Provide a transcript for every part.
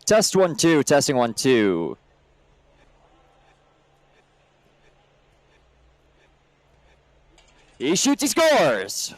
Test 1 2, testing 1 2. He shoots, he scores.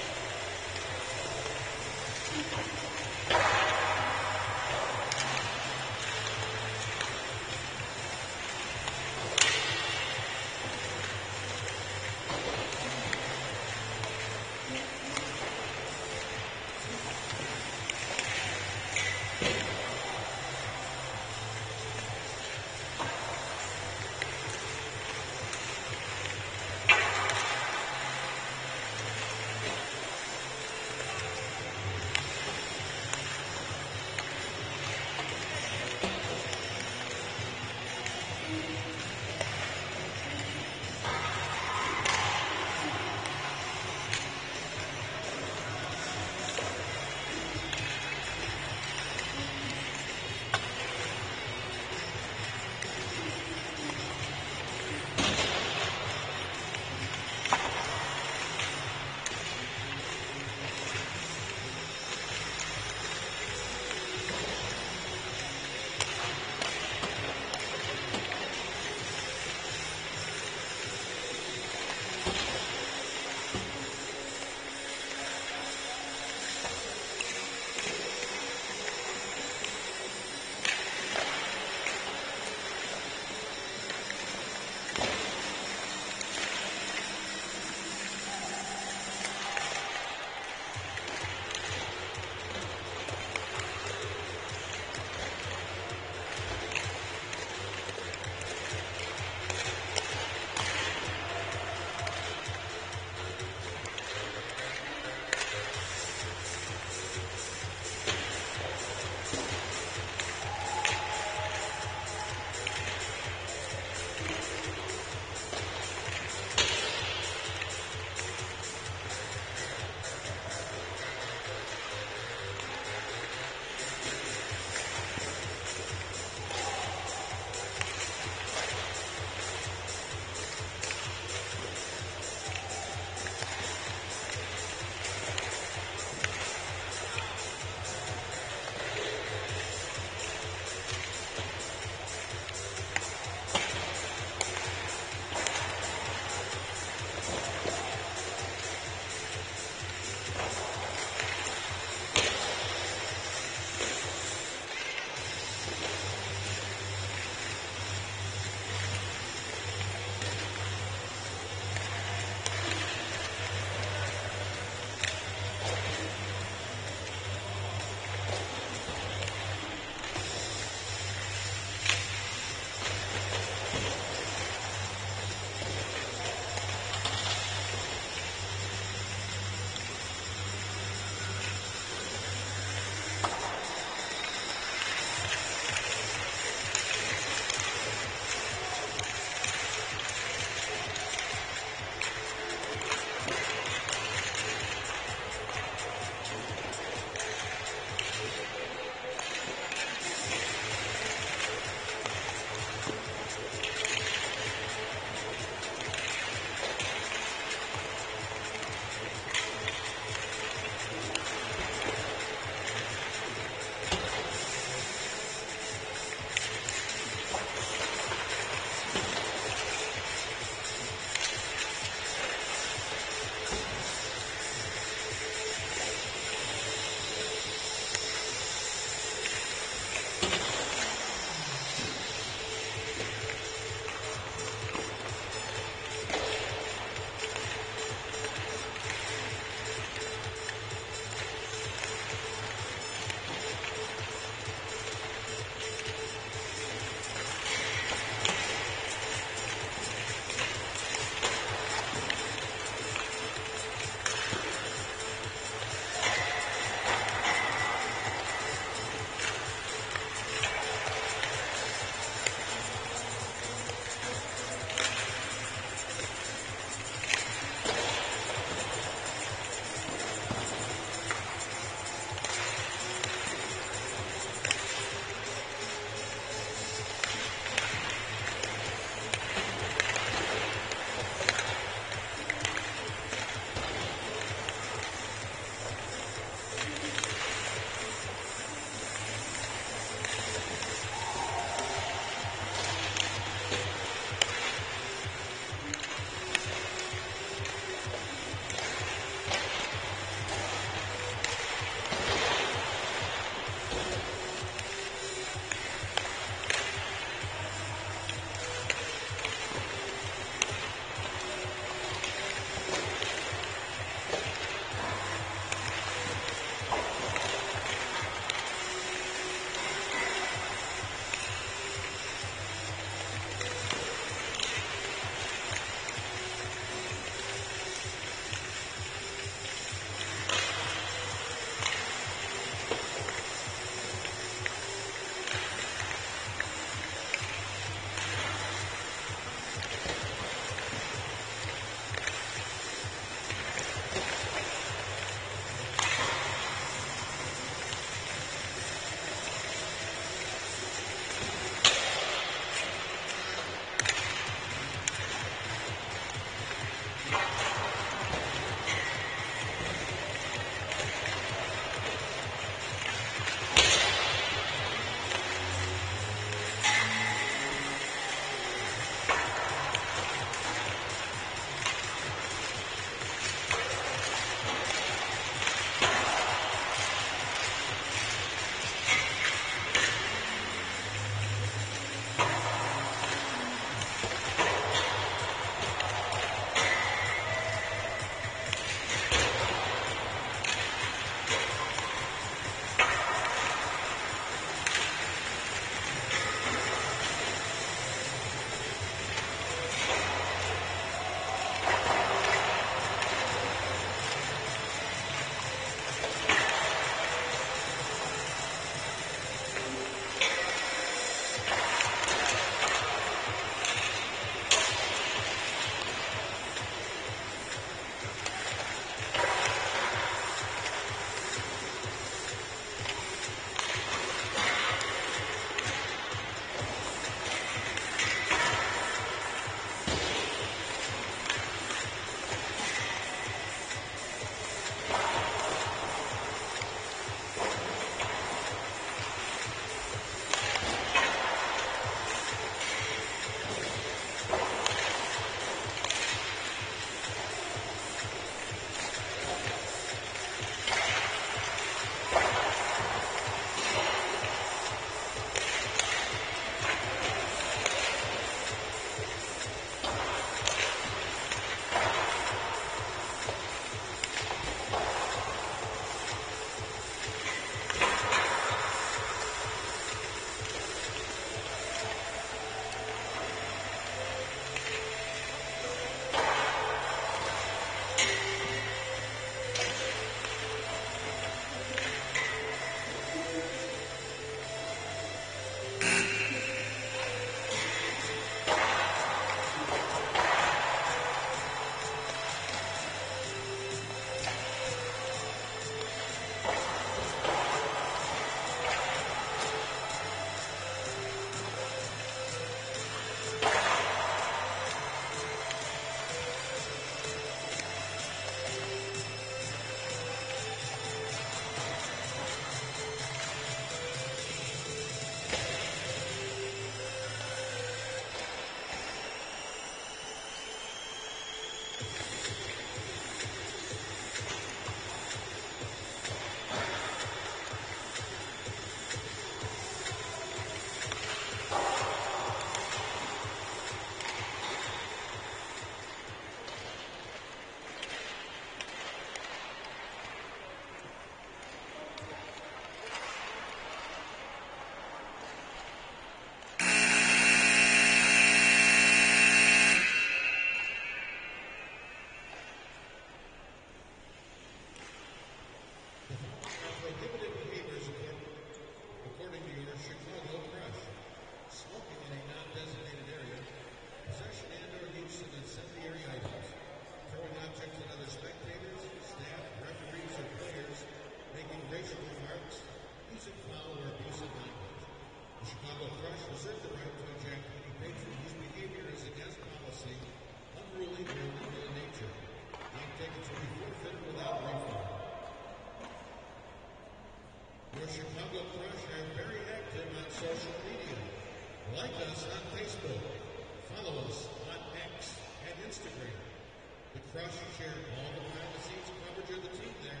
share all the behind-the-scenes coverage of the team there,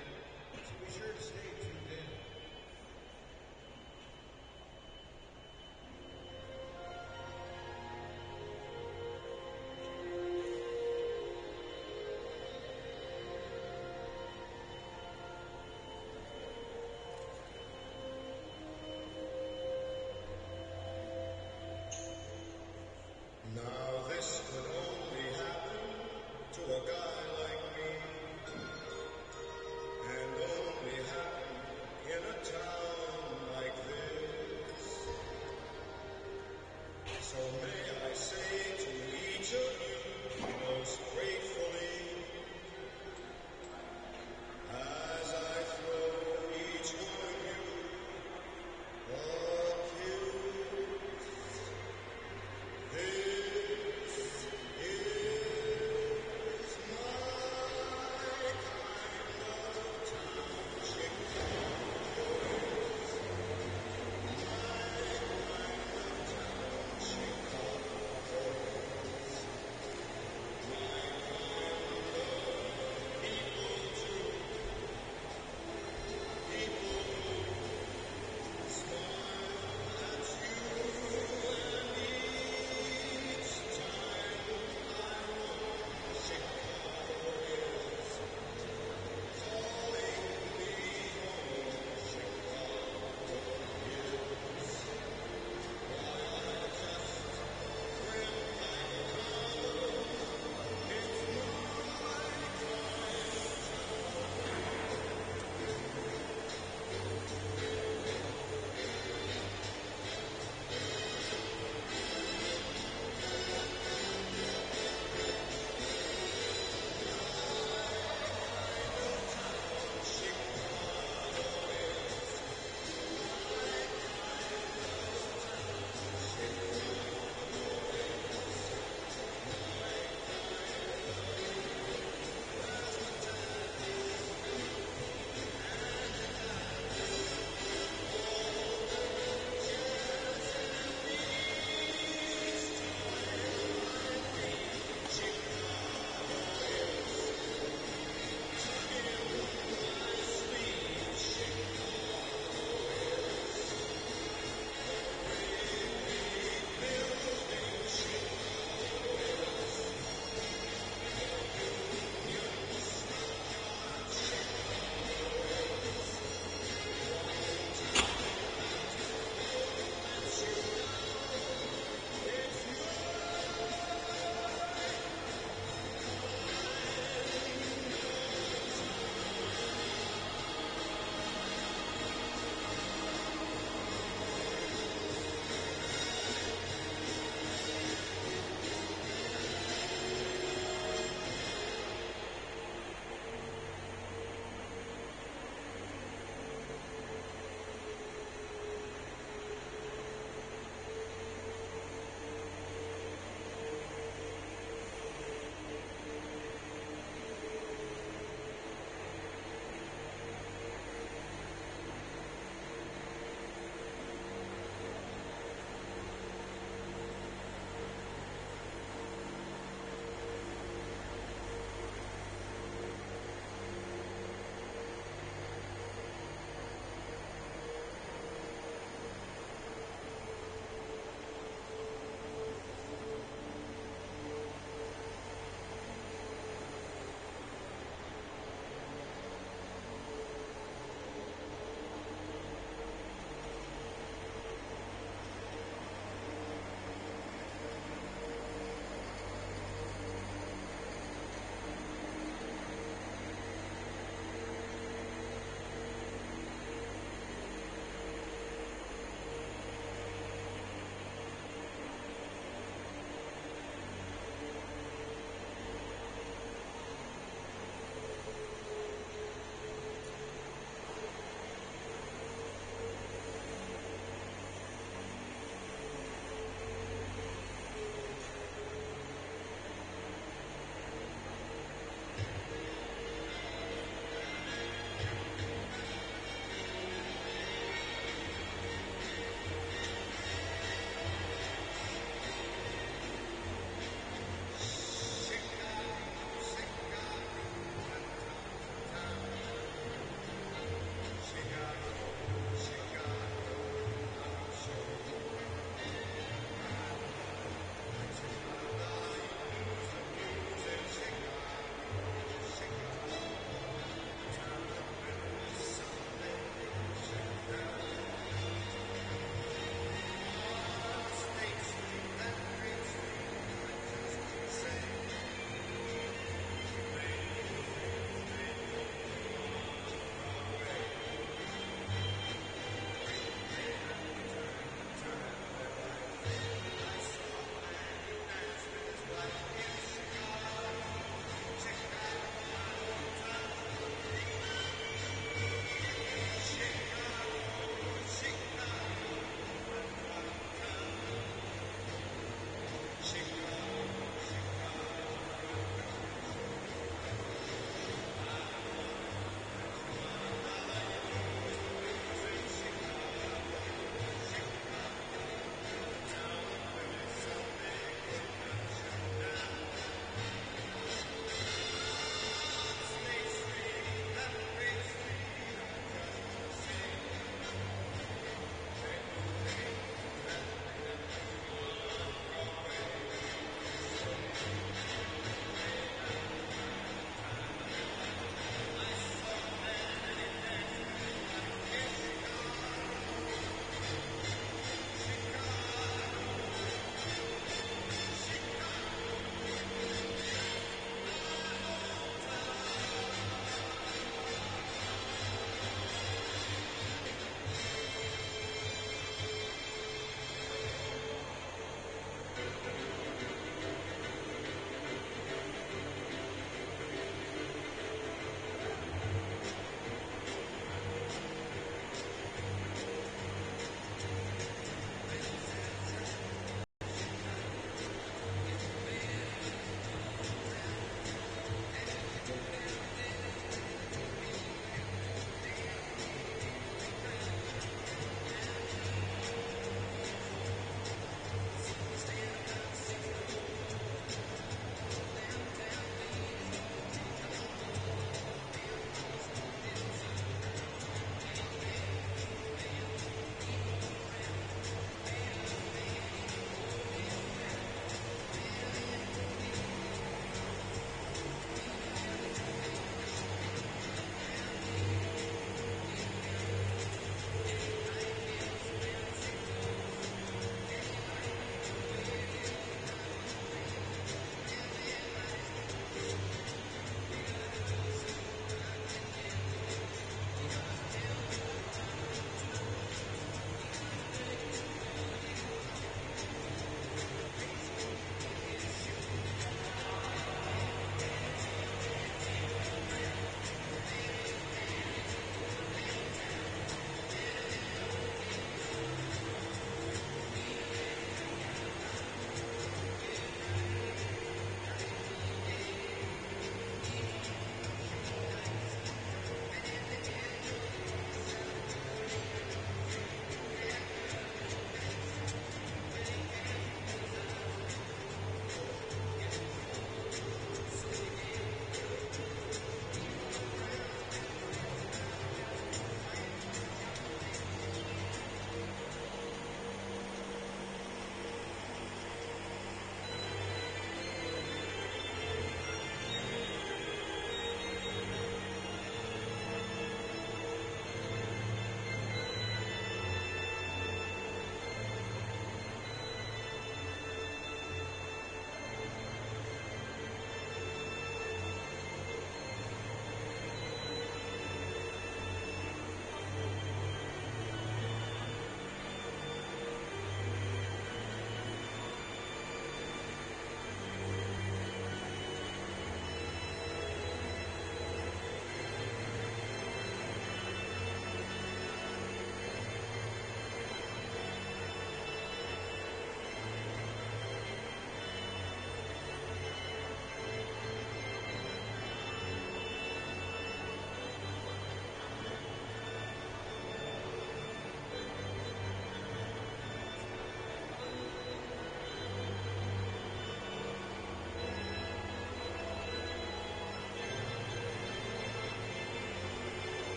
so be sure to stay tuned in. Now this could only happen to a guy like me, and only happen in a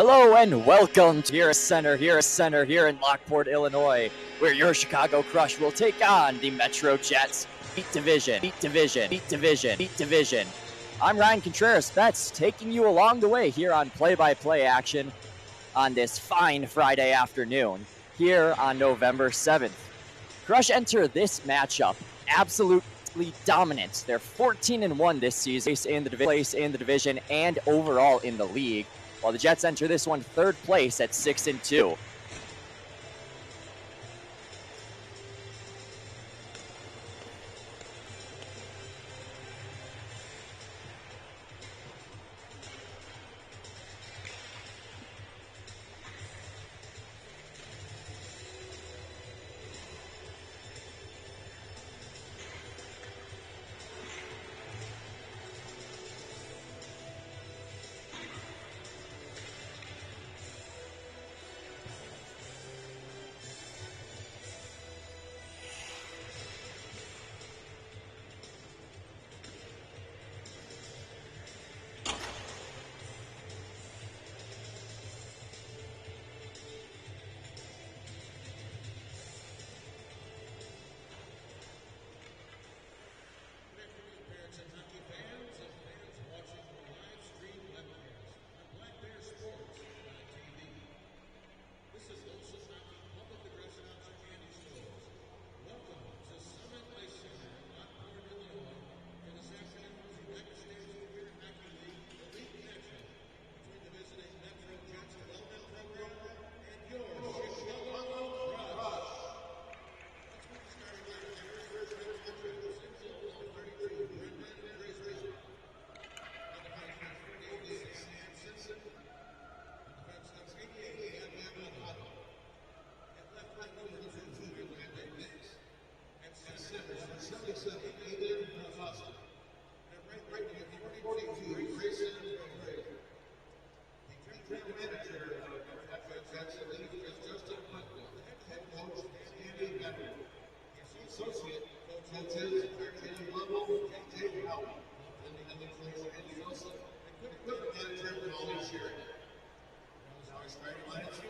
Hello and welcome to here in Lockport, Illinois, where your Chicago Crush will take on the Metro Jets. Beat Division. I'm Ryan Contreras-Betts, taking you along the way here on play-by-play action on this fine Friday afternoon here on November 7th. Crush enter this matchup absolutely dominant. They're 14-1 this season in the division and overall in the league, while the Jets enter this one third place at 6-2.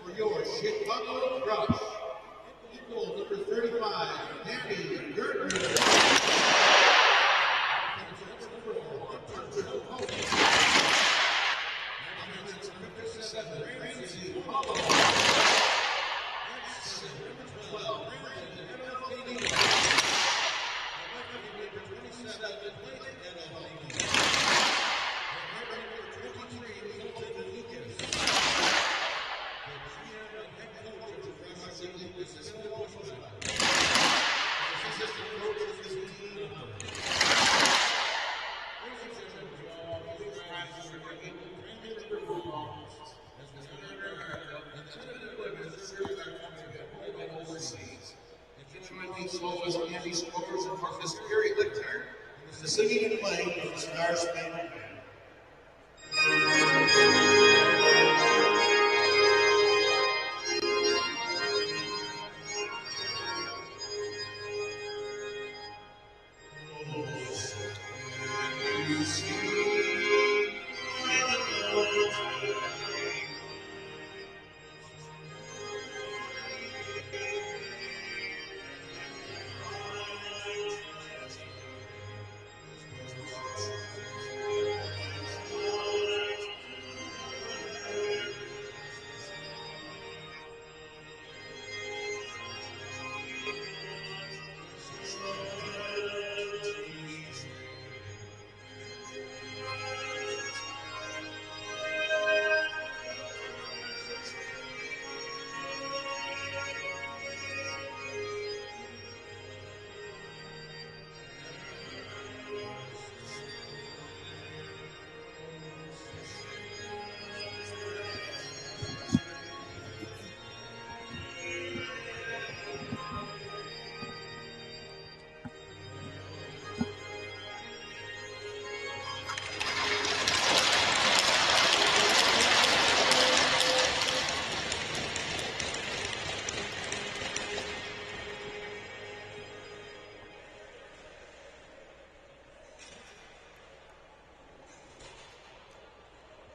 For your Chicago Crush, goal number 35, Danny Gertner. As Andy Scores and Marcus Perry Lichter, the singing and playing of the Star Spangled Banner.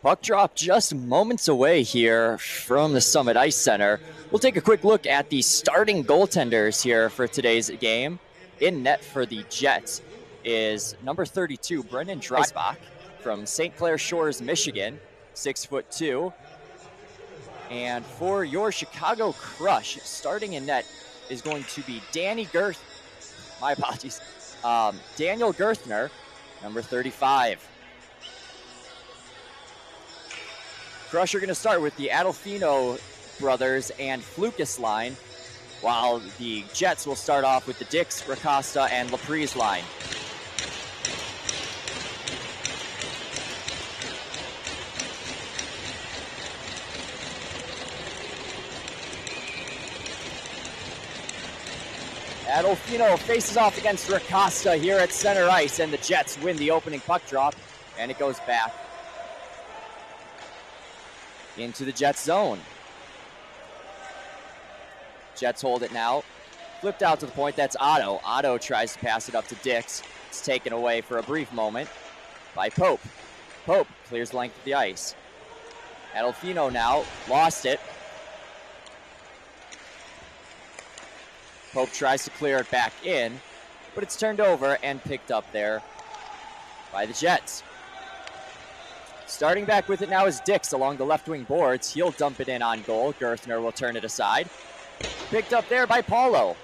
Puck drop just moments away here from the Summit Ice Center. We'll take a quick look at the starting goaltenders here for today's game. In net for the Jets is number 32, Brendan Dreisbach from St. Clair Shores, Michigan, 6'2". And for your Chicago Crush, starting in net is going to be Daniel Girthner, number 35. Crush are going to start with the Adolfino brothers and Flukas line, while the Jets will start off with the Dix, Racasta, and Laprise line. Adolfino faces off against Racasta here at center ice, and the Jets win the opening puck drop, and it goes back into the Jets zone. Jets hold it now. Flipped out to the point, that's Otto. Otto tries to pass it up to Dix. It's taken away for a brief moment by Pope. Pope clears the length of the ice. Adolfino now lost it. Pope tries to clear it back in, but it's turned over and picked up there by the Jets. Starting back with it now is Dix along the left wing boards. He'll dump it in on goal. Girthner will turn it aside. Picked up there by Paulo.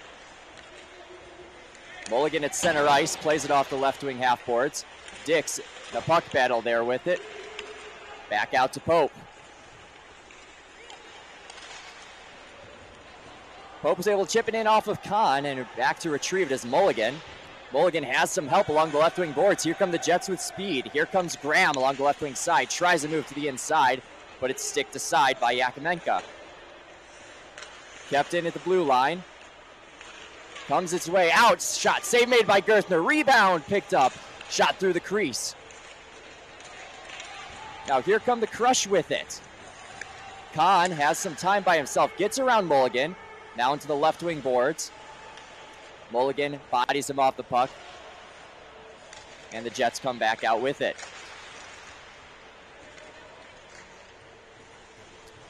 Mulligan at center ice, plays it off the left wing half boards. Dix, the puck battle there with it. Back out to Pope. Pope was able to chip it in off of Kahn, and back to retrieve it is Mulligan. Mulligan has some help along the left wing boards. Here come the Jets with speed. Here comes Graham along the left wing side. Tries to move to the inside, but it's sticked aside by Yakimenka. Kept in at the blue line. Comes its way out. Shot save made by Girthner. Rebound picked up. Shot through the crease. Now here come the Crush with it. Kahn has some time by himself. Gets around Mulligan. Now into the left wing boards. Mulligan bodies him off the puck. And the Jets come back out with it.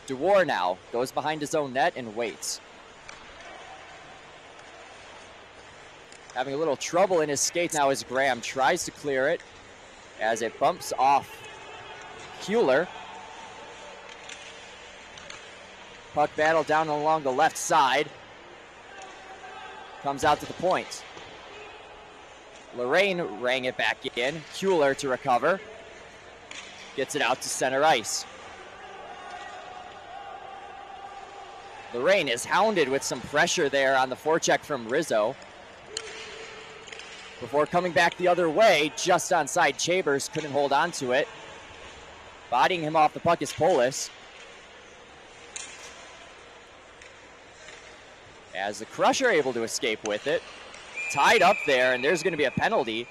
DeWar now goes behind his own net and waits. Having a little trouble in his skates now as Graham tries to clear it as it bumps off Hewler. Puck battle down along the left side. Comes out to the point. Lorraine rang it back in. Hewler to recover. Gets it out to center ice. Lorraine is hounded with some pressure there on the forecheck from Rizzo. Before coming back the other way, just onside Chambers, couldn't hold on to it. Bodying him off the puck is Polis. As the Crush are able to escape with it. Tied up there, and there's going to be a penalty.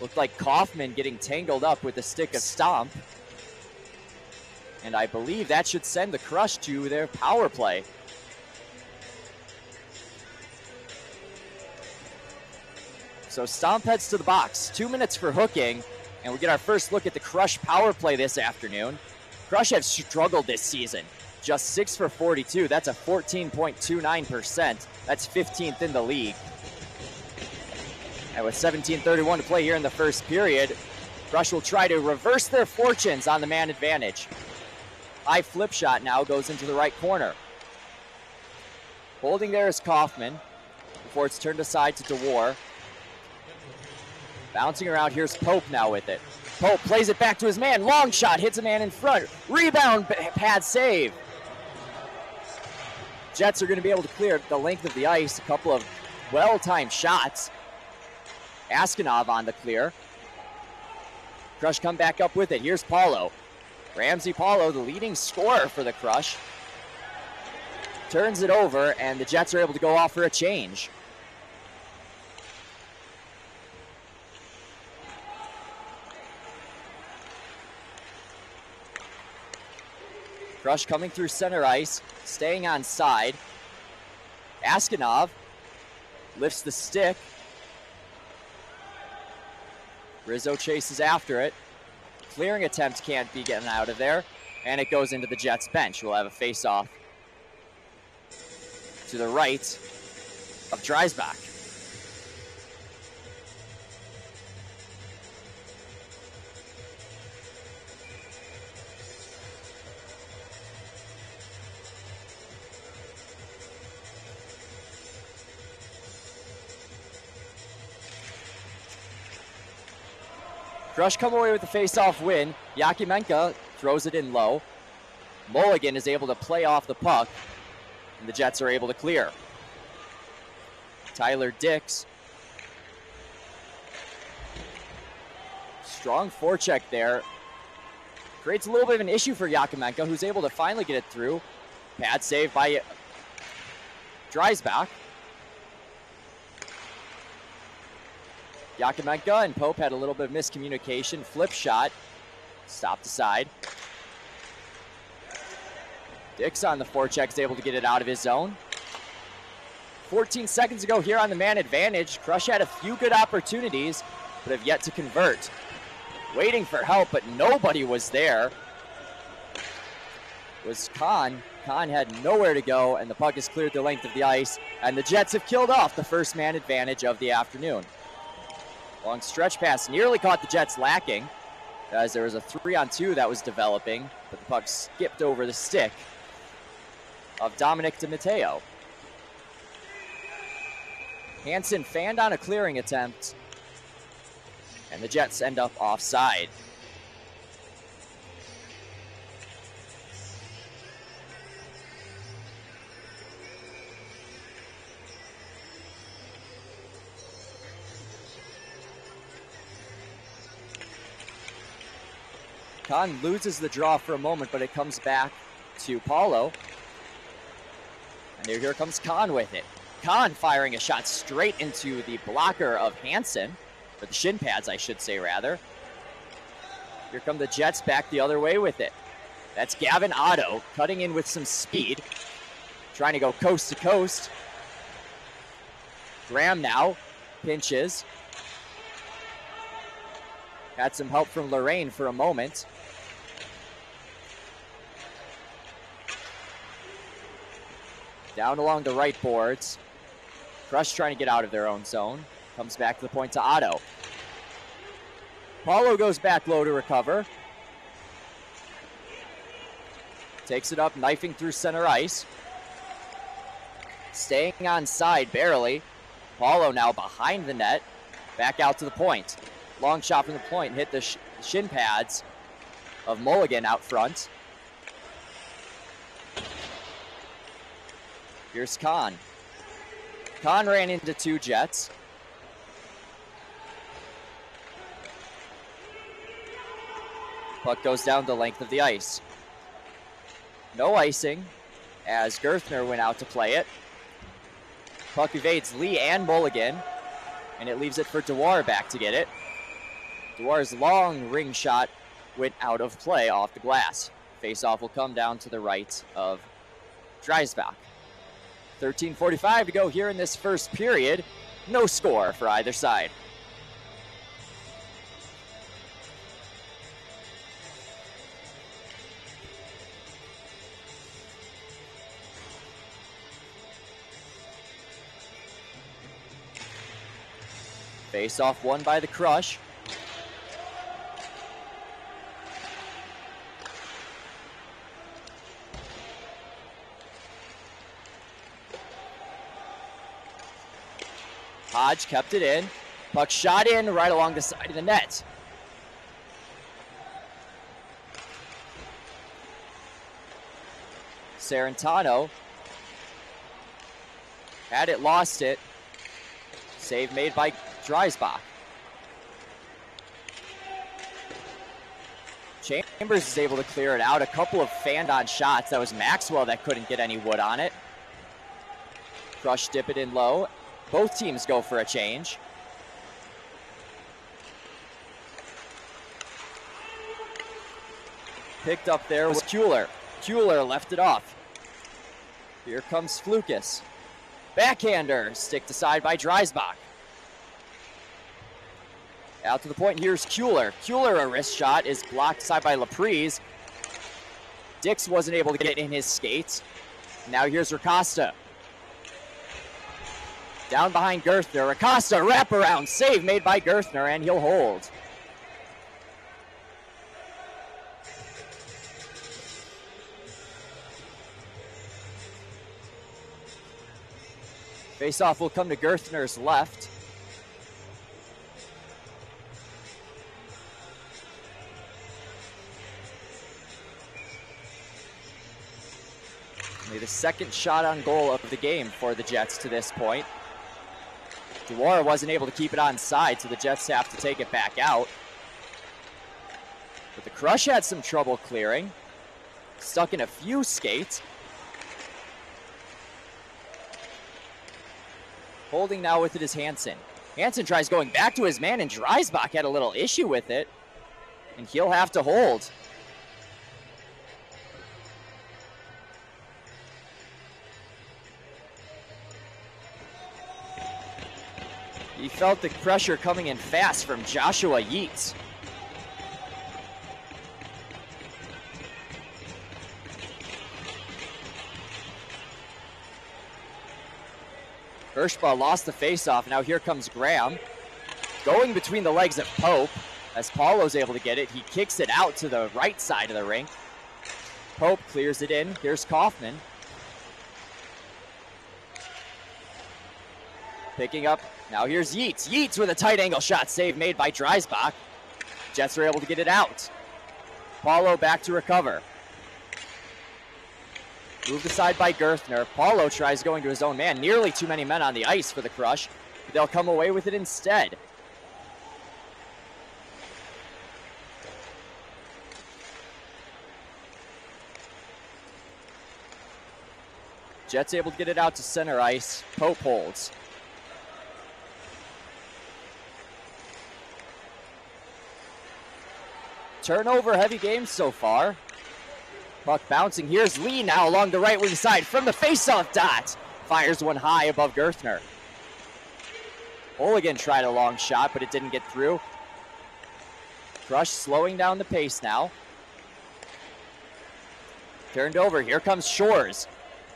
Looked like Kaufman getting tangled up with the stick of Stomp. And I believe that should send the Crush to their power play. So Stomp heads to the box. 2 minutes for hooking, and we get our first look at the Crush power play this afternoon. Crush have struggled this season. Just 6 for 42. That's a 14.29%. That's 15th in the league. And with 17:31 to play here in the first period, Crush will try to reverse their fortunes on the man advantage. High flip shot now goes into the right corner. Holding there is Kaufman before it's turned aside to DeWar. Bouncing around, here's Pope now with it. Pope plays it back to his man. Long shot, hits a man in front. Rebound, pad save. Jets are going to be able to clear the length of the ice. A couple of well-timed shots. Askinov on the clear. Crush come back up with it. Here's Paulo. Ramsey Paulo, the leading scorer for the Crush. Turns it over, and the Jets are able to go off for a change. Crush coming through center ice, staying on side. Askinov lifts the stick. Rizzo chases after it. clearing attempt can't be getting out of there, and it goes into the Jets bench. We'll have a face-off to the right of Dreisbach. Crush come away with the face-off win. Yakimenka throws it in low. Mulligan is able to play off the puck, and the Jets are able to clear. Tyler Dix. Strong forecheck there. Creates a little bit of an issue for Yakimenka, who's able to finally get it through. Pad save by Dreisbach. Yakimenka and Pope had a little bit of miscommunication. Flip shot. Stopped aside. Dix on the forecheck is able to get it out of his zone. 14 seconds ago here on the man advantage. Crush had a few good opportunities, but have yet to convert. Waiting for help, but nobody was there. It was Kahn. Kahn had nowhere to go, and the puck has cleared the length of the ice, and the Jets have killed off the first man advantage of the afternoon. Long stretch pass nearly caught the Jets lacking, as there was a 3-on-2 that was developing, but the puck skipped over the stick of Dominic DiMatteo. Hansen fanned on a clearing attempt, and the Jets end up offside. Kahn loses the draw for a moment, but it comes back to Paulo. And here comes Kahn with it. Kahn firing a shot straight into the blocker of Hansen, or the shin pads, I should say, rather. Here come the Jets back the other way with it. That's Gavin Otto cutting in with some speed, trying to go coast to coast. Graham now pinches. Had some help from Lorraine for a moment. Down along the right boards. Crush trying to get out of their own zone. Comes back to the point to Otto. Paulo goes back low to recover. Takes it up, knifing through center ice. Staying on side barely. Paulo now behind the net. Back out to the point. Long shot from the point, hit the shin pads of Mulligan out front. Here's Kahn. Kahn ran into two Jets. Puck goes down the length of the ice. No icing as Gerthner went out to play it. Puck evades Lee and Mulligan, and it leaves it for Dewar back to get it. Dewar's long ring shot went out of play off the glass. Face-off will come down to the right of Dreisbach. 13:45 to go here in this first period. No score for either side. Face-off won by the Crush. Hodge kept it in. Puck shot in right along the side of the net. Sarantano had it, lost it. Save made by Dreisbach. Chambers is able to clear it out. A couple of fanned-on shots. That was Maxwell that couldn't get any wood on it. Crush dip it in low. Both teams go for a change. Picked up there was Kuehler. Kuehler left it off. Here comes Flukas. Backhander, sticked aside by Dreisbach. Out to the point, here's Kuehler. Kuehler, a wrist shot, is blocked aside by Laprise. Dix wasn't able to get in his skates. Now here's Ricosta. Down behind Gerthner. Ricosta, wraparound save made by Gerthner, and he'll hold. Faceoff will come to Gerthner's left. Only the second shot on goal of the game for the Jets to this point. Dewar wasn't able to keep it on side, so the Jets have to take it back out. But the Crush had some trouble clearing. Stuck in a few skates. Holding now with it is Hansen. Hansen tries going back to his man, and Dreisbach had a little issue with it. And he'll have to hold. He felt the pressure coming in fast from Joshua Yeats. Hirschbaugh lost the faceoff. Now here comes Graham. Going between the legs of Pope. As Paulo's able to get it, he kicks it out to the right side of the rink. Pope clears it in. Here's Kaufman. Picking up. Now here's Yeats. Yeats with a tight angle shot save made by Dreisbach. Jets are able to get it out. Paulo back to recover. Moved aside by Gerthner. Paulo tries going to his own man. Nearly too many men on the ice for the Crush. But they'll come away with it instead. Jets able to get it out to center ice. Pope holds. Turnover heavy game so far. Puck bouncing. Here's Lee now along the right wing side from the faceoff dot. Fires one high above Gerthner. Mulligan tried a long shot, but it didn't get through. Crush slowing down the pace now. Turned over. Here comes Shores.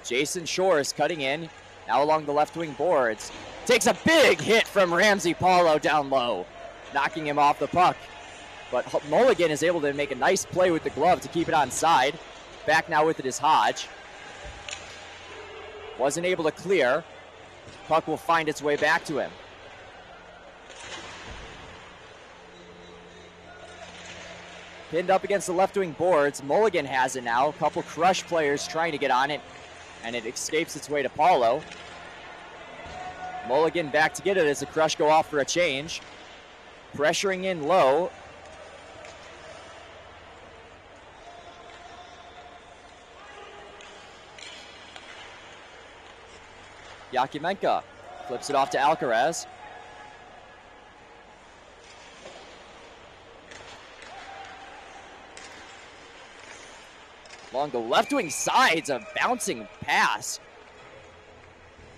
Jason Shores cutting in. Now along the left wing boards. Takes a big hit from Ramsey Paulo down low, knocking him off the puck. But Mulligan is able to make a nice play with the glove to keep it on side. Back now with it is Hodge. Wasn't able to clear. Puck will find its way back to him. Pinned up against the left wing boards. Mulligan has it now. A couple Crush players trying to get on it, and it escapes its way to Paulo. Mulligan back to get it as the Crush go off for a change. Pressuring in low. Yakimenka flips it off to Alcaraz. Along the left wing sides, a bouncing pass.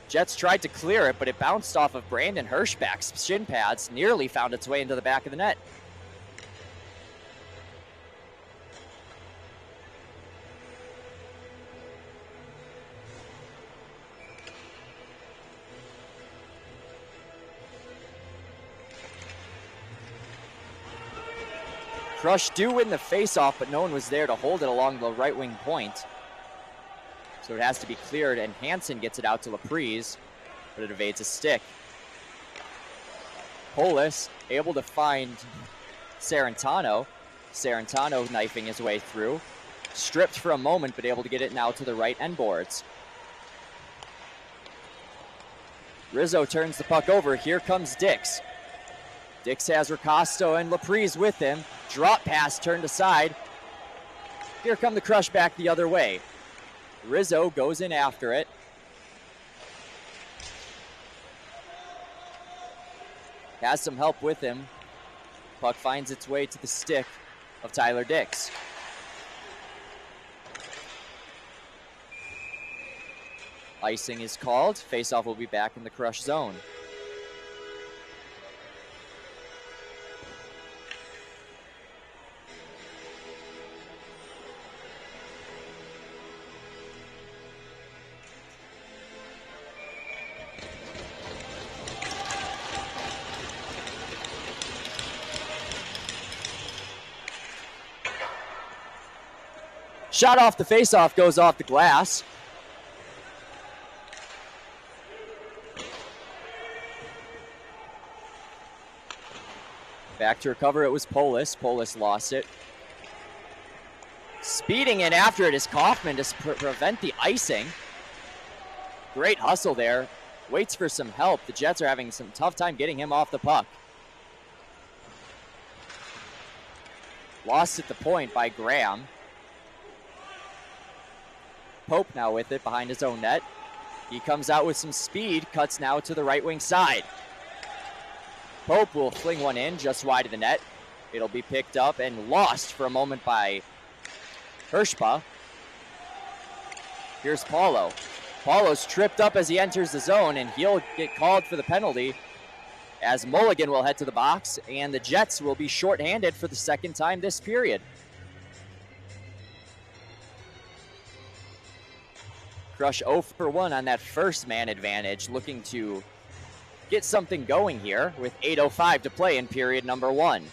Jets tried to clear it, but it bounced off of Brandon Hirschbach's shin pads, nearly found its way into the back of the net. Crush do win the face-off, but no one was there to hold it along the right wing point. So it has to be cleared, and Hansen gets it out to Laprise, but it evades a stick. Polis able to find Sarantano. Sarantano knifing his way through. Stripped for a moment, but able to get it now to the right end boards. Rizzo turns the puck over. Here comes Dix. Dix has Ricosto and Laprise with him. Drop pass turned aside. Here come the Crush back the other way. Rizzo goes in after it. Has some help with him. Puck finds its way to the stick of Tyler Dix. Icing is called. Faceoff will be back in the Crush zone. Shot off the faceoff goes off the glass. Back to recover, it was Polis. Polis lost it. Speeding in after it is Kaufman to prevent the icing. Great hustle there. Waits for some help. The Jets are having some tough time getting him off the puck. Lost at the point by Graham. Pope now with it behind his own net. He comes out with some speed, cuts now to the right wing side. Pope will fling one in just wide of the net. It'll be picked up and lost for a moment by Hirschba. Here's Paulo. Paulo's tripped up as he enters the zone, and he'll get called for the penalty as Mulligan will head to the box, and the Jets will be shorthanded for the second time this period. Crush 0 for 1 on that first man advantage, looking to get something going here with 8:05 to play in period number 1.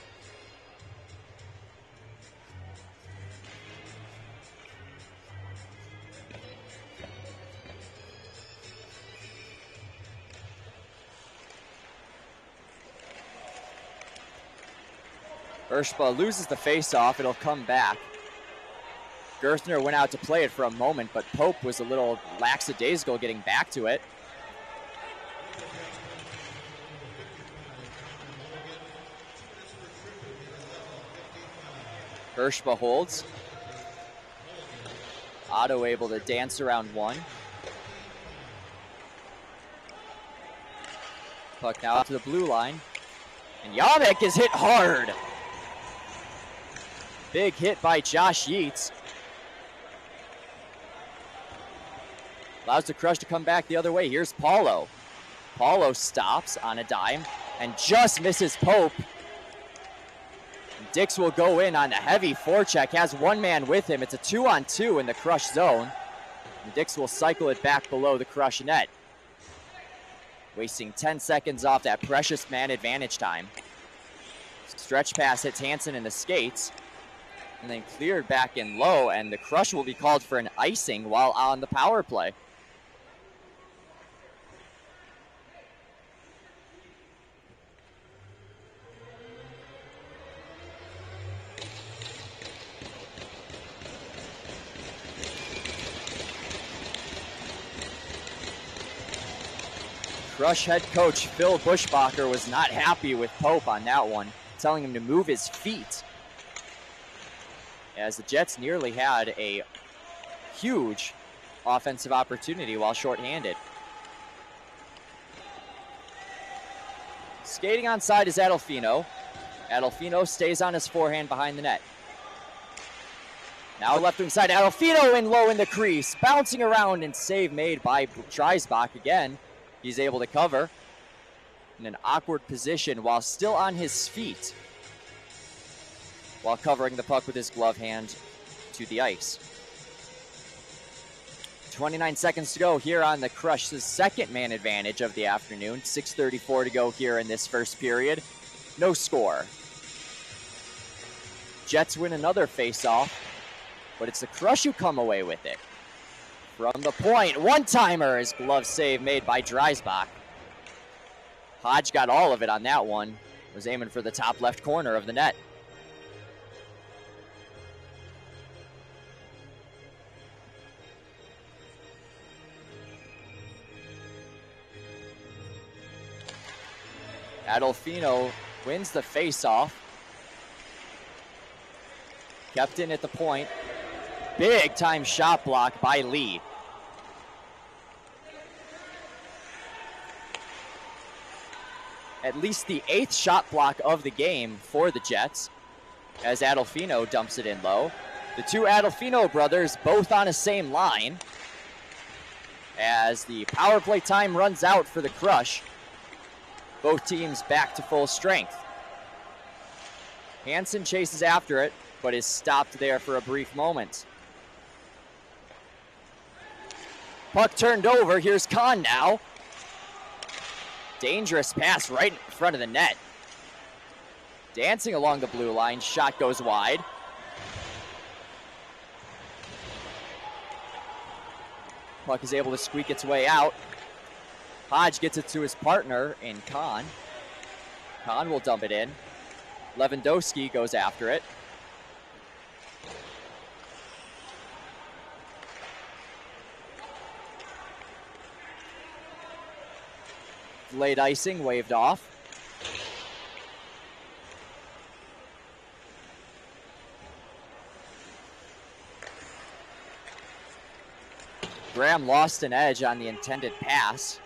Hirschba loses the faceoff. It'll come back. Gerstner went out to play it for a moment, but Pope was a little lackadaisical getting back to it. Hirschba holds. Otto able to dance around one. Puck now out to the blue line. And Yamek is hit hard. Big hit by Josh Yeats. Allows the Crush to come back the other way. Here's Paulo. Paulo stops on a dime and just misses Pope. Dix will go in on a heavy forecheck, has one man with him. It's a 2-on-2 in the Crush zone. And Dix will cycle it back below the Crush net. Wasting 10 seconds off that precious man advantage time. Stretch pass hits Hansen in the skates. And then cleared back in low, and the Crush will be called for an icing while on the power play. Crush head coach Phil Buschbacher was not happy with Pope on that one, telling him to move his feet. As the Jets nearly had a huge offensive opportunity while shorthanded. Skating onside is Adolfino. Adolfino stays on his forehand behind the net. Now left wing side, Adolfino in low in the crease, bouncing around and save made by Dreisbach again. He's able to cover in an awkward position while still on his feet, while covering the puck with his glove hand to the ice. 29 seconds to go here on the Crush's second man advantage of the afternoon. 6:34 to go here in this first period. No score. Jets win another face-off, but it's the Crush who come away with it. From the point, one-timer is glove save made by Dreisbach. Hodge got all of it on that one. Was aiming for the top left corner of the net. Adolfino wins the face-off. Kept in at the point. Big time shot block by Lee. At least the 8th shot block of the game for the Jets, as Adolfino dumps it in low. The two Adolfino brothers both on the same line as the power play time runs out for the Crush. Both teams back to full strength. Hansen chases after it, but is stopped there for a brief moment. Puck turned over. Here's Kahn now. Dangerous pass right in front of the net. Dancing along the blue line. Shot goes wide. Puck is able to squeak its way out. Hodge gets it to his partner in Kahn. Kahn will dump it in. Lewandowski goes after it. Late icing waved off. Graham lost an edge on the intended pass.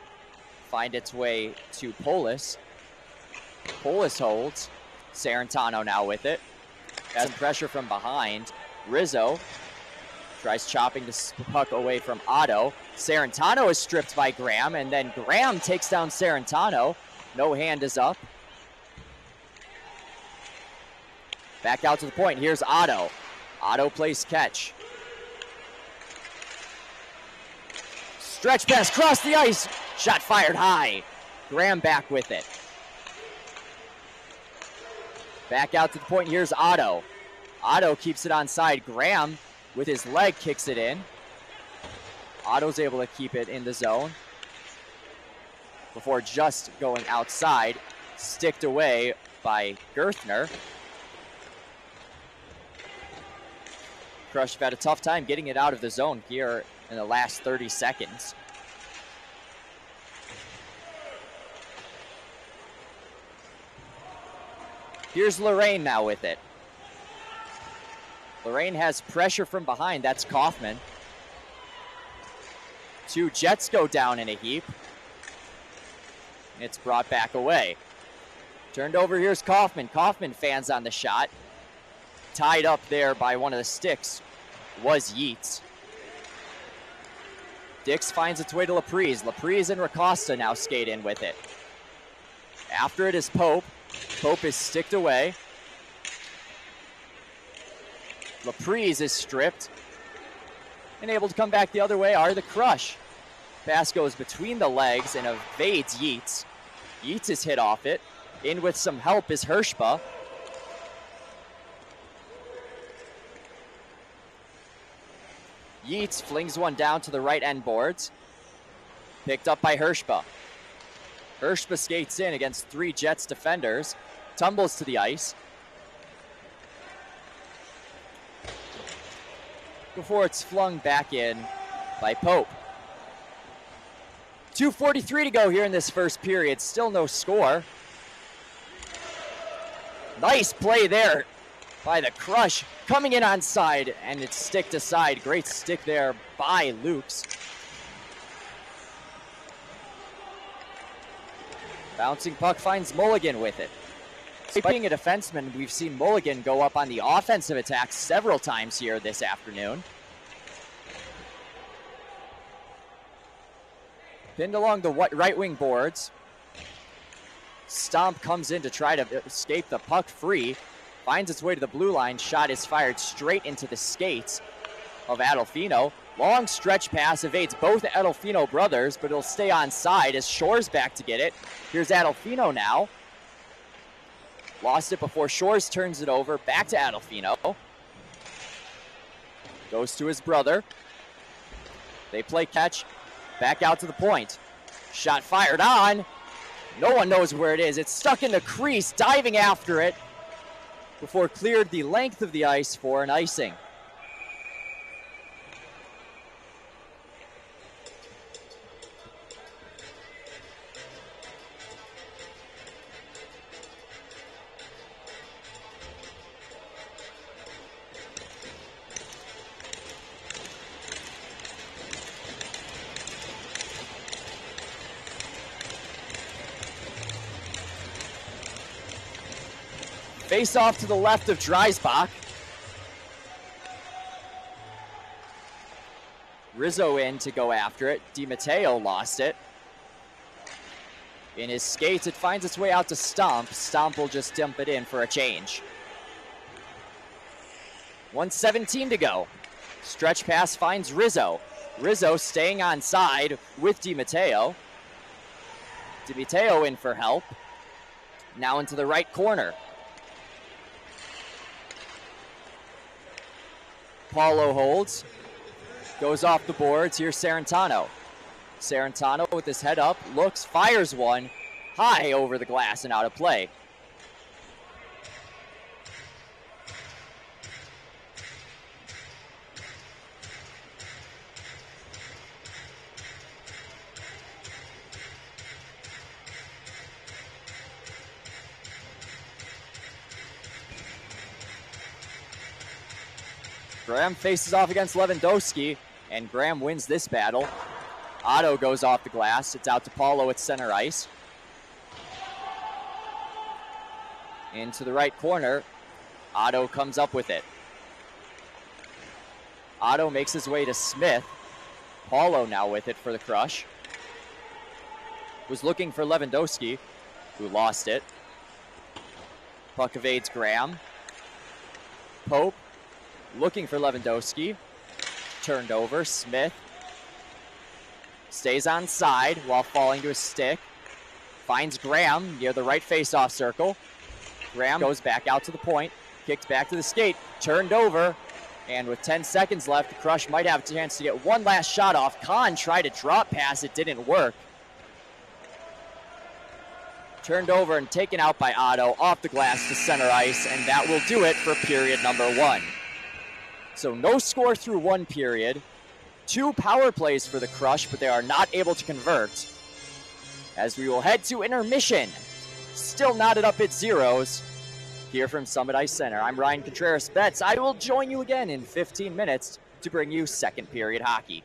Find its way to Polis. Polis holds. Sarantano now with it. Has some pressure from behind. Rizzo tries chopping the puck away from Otto. Sarantano is stripped by Graham, and then Graham takes down Sarantano. No hand is up. Back out to the point. Here's Otto. Otto plays catch. Stretch pass across the ice. Shot fired high. Graham back with it. Back out to the point. Here's Otto. Otto keeps it onside. Graham with his leg kicks it in. Otto's able to keep it in the zone before just going outside. Sticked away by Gerthner. Crush have had a tough time getting it out of the zone here in the last 30 seconds. Here's Lorraine now with it. Lorraine has pressure from behind. That's Kaufman. Two Jets go down in a heap. It's brought back away. Turned over, here's Kaufman. Kaufman fans on the shot. Tied up there by one of the sticks was Yeats. Dix finds its way to Laprise. Laprise and Racosta now skate in with it. After it is Pope. Pope is sticked away. Laprise is stripped. And able to come back the other way are the Crush. Pass goes between the legs and evades Yeats. Yeats is hit off it. In with some help is Hirschba. Yeats flings one down to the right end boards. Picked up by Hirschba. Hirschba skates in against three Jets defenders. Tumbles to the ice. Before it's flung back in by Pope. 2:43 to go here in this first period. Still no score. Nice play there by the Crush. Coming in onside, and it's sticked aside. Great stick there by Lukes. Bouncing puck finds Mulligan with it. Being a defenseman, we've seen Mulligan go up on the offensive attack several times here this afternoon. Pinned along the right wing boards. Stomp comes in to try to escape the puck free. Finds its way to the blue line. Shot is fired straight into the skates of Adolfino. Long stretch pass evades both Adolfino brothers, but it'll stay onside as Shore's back to get it. Here's Adolfino now. Lost it before Shores turns it over. Back to Adolfino. Goes to his brother. They play catch. Back out to the point. Shot fired on. No one knows where it is. It's stuck in the crease, diving after it before cleared the length of the ice for an icing. Face off to the left of Dreisbach. Rizzo in to go after it. DiMatteo lost it. In his skates, it finds its way out to Stomp. Stomp will just dump it in for a change. 1:17 to go. Stretch pass finds Rizzo. Rizzo staying onside with DiMatteo. DiMatteo in for help. Now into the right corner. Paulo holds. Goes off the boards. Here's Sarantano. Sarantano with his head up, looks, fires one high over the glass and out of play. Graham faces off against Lewandowski, and Graham wins this battle. Otto goes off the glass. It's out to Paulo at center ice. Into the right corner. Otto comes up with it. Otto makes his way to Smith. Paulo now with it for the Crush. Was looking for Lewandowski, who lost it. Puck evades Graham. Pope looking for Lewandowski. Turned over. Smith stays on side while falling to his stick. Finds Graham near the right face-off circle. Graham goes back out to the point. Kicked back to the skate. Turned over. And with 10 seconds left, the Crush might have a chance to get one last shot off. Kahn tried to drop pass. It didn't work. Turned over and taken out by Otto off the glass to center ice. And that will do it for period number 1. So no score through 1 period. 2 power plays for the Crush, but they are not able to convert. As we will head to intermission. Still knotted up at zeros. Here from Summit Ice Center, I'm Ryan Contreras-Betts. I will join you again in 15 minutes to bring you second period hockey.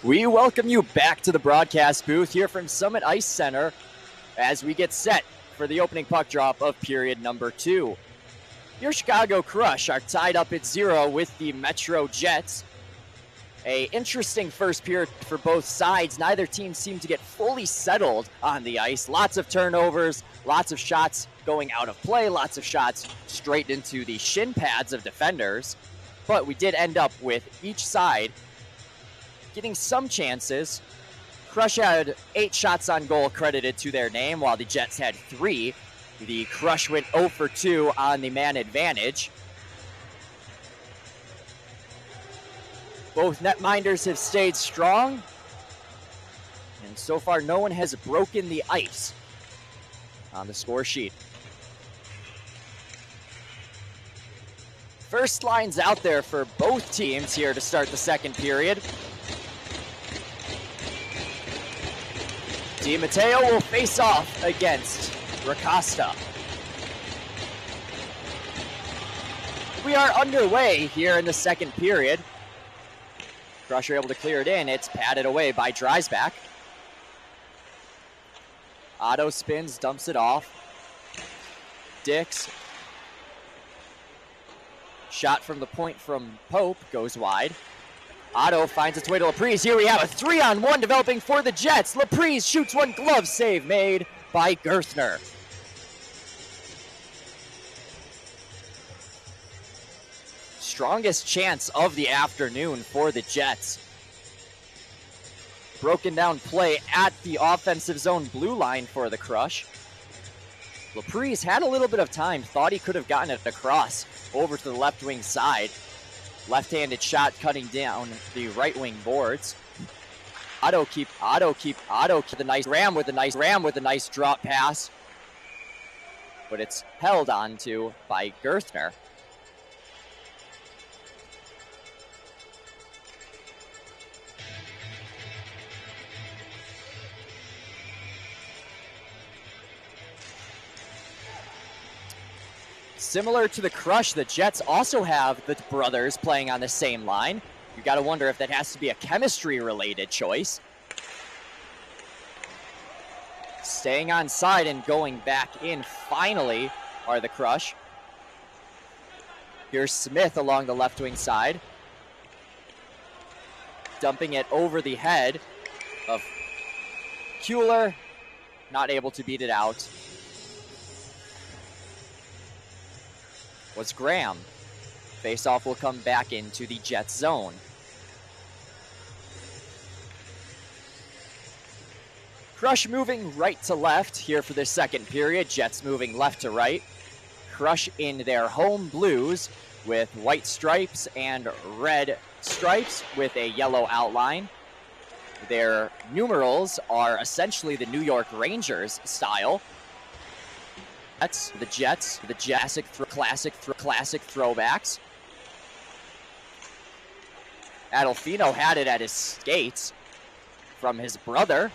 We welcome you back to the broadcast booth here from Summit Ice Center as we get set for the opening puck drop of period number 2. Your Chicago Crush are tied up at 0 with the Metro Jets. A interesting first period for both sides. Neither team seemed to get fully settled on the ice. Lots of turnovers, lots of shots going out of play, lots of shots straight into the shin pads of defenders. But we did end up with each side getting some chances. Crush had 8 shots on goal credited to their name, while the Jets had 3. The Crush went 0 for 2 on the man advantage. Both netminders have stayed strong, and so far no one has broken the ice on the score sheet. First line's out there for both teams here to start the second period. Di Matteo will face off against Racosta. We are underway here in the second period. Crush are able to clear it in. It's padded away by Dreisbach. Otto spins, dumps it off. Dix. Shot from the point from Pope goes wide. Otto finds its way to Laprise. Here we have a 3-on-1 developing for the Jets. Laprise shoots one, glove save made by Gerthner. Strongest chance of the afternoon for the Jets. Broken down play at the offensive zone blue line for the Crush. Laprise had a little bit of time, thought he could have gotten it across over to the left wing side. Left-handed shot cutting down the right wing boards. Otto keep the nice ram with a nice drop pass. But it's held onto by Gerthner. Similar to the Crush, the Jets also have the brothers playing on the same line. You got to wonder if that has to be a chemistry-related choice. Staying on side and going back in finally are the Crush. Here's Smith along the left wing side. Dumping it over the head of Kuehler. Not able to beat it out. Was Graham. Faceoff will come back into the Jets zone. Crush moving right to left here for this second period. Jets moving left to right. Crush in their home blues with white stripes and red stripes with a yellow outline. Their numerals are essentially the New York Rangers style. That's the Jets, classic throwbacks. Adolfino had it at his skates from his brother.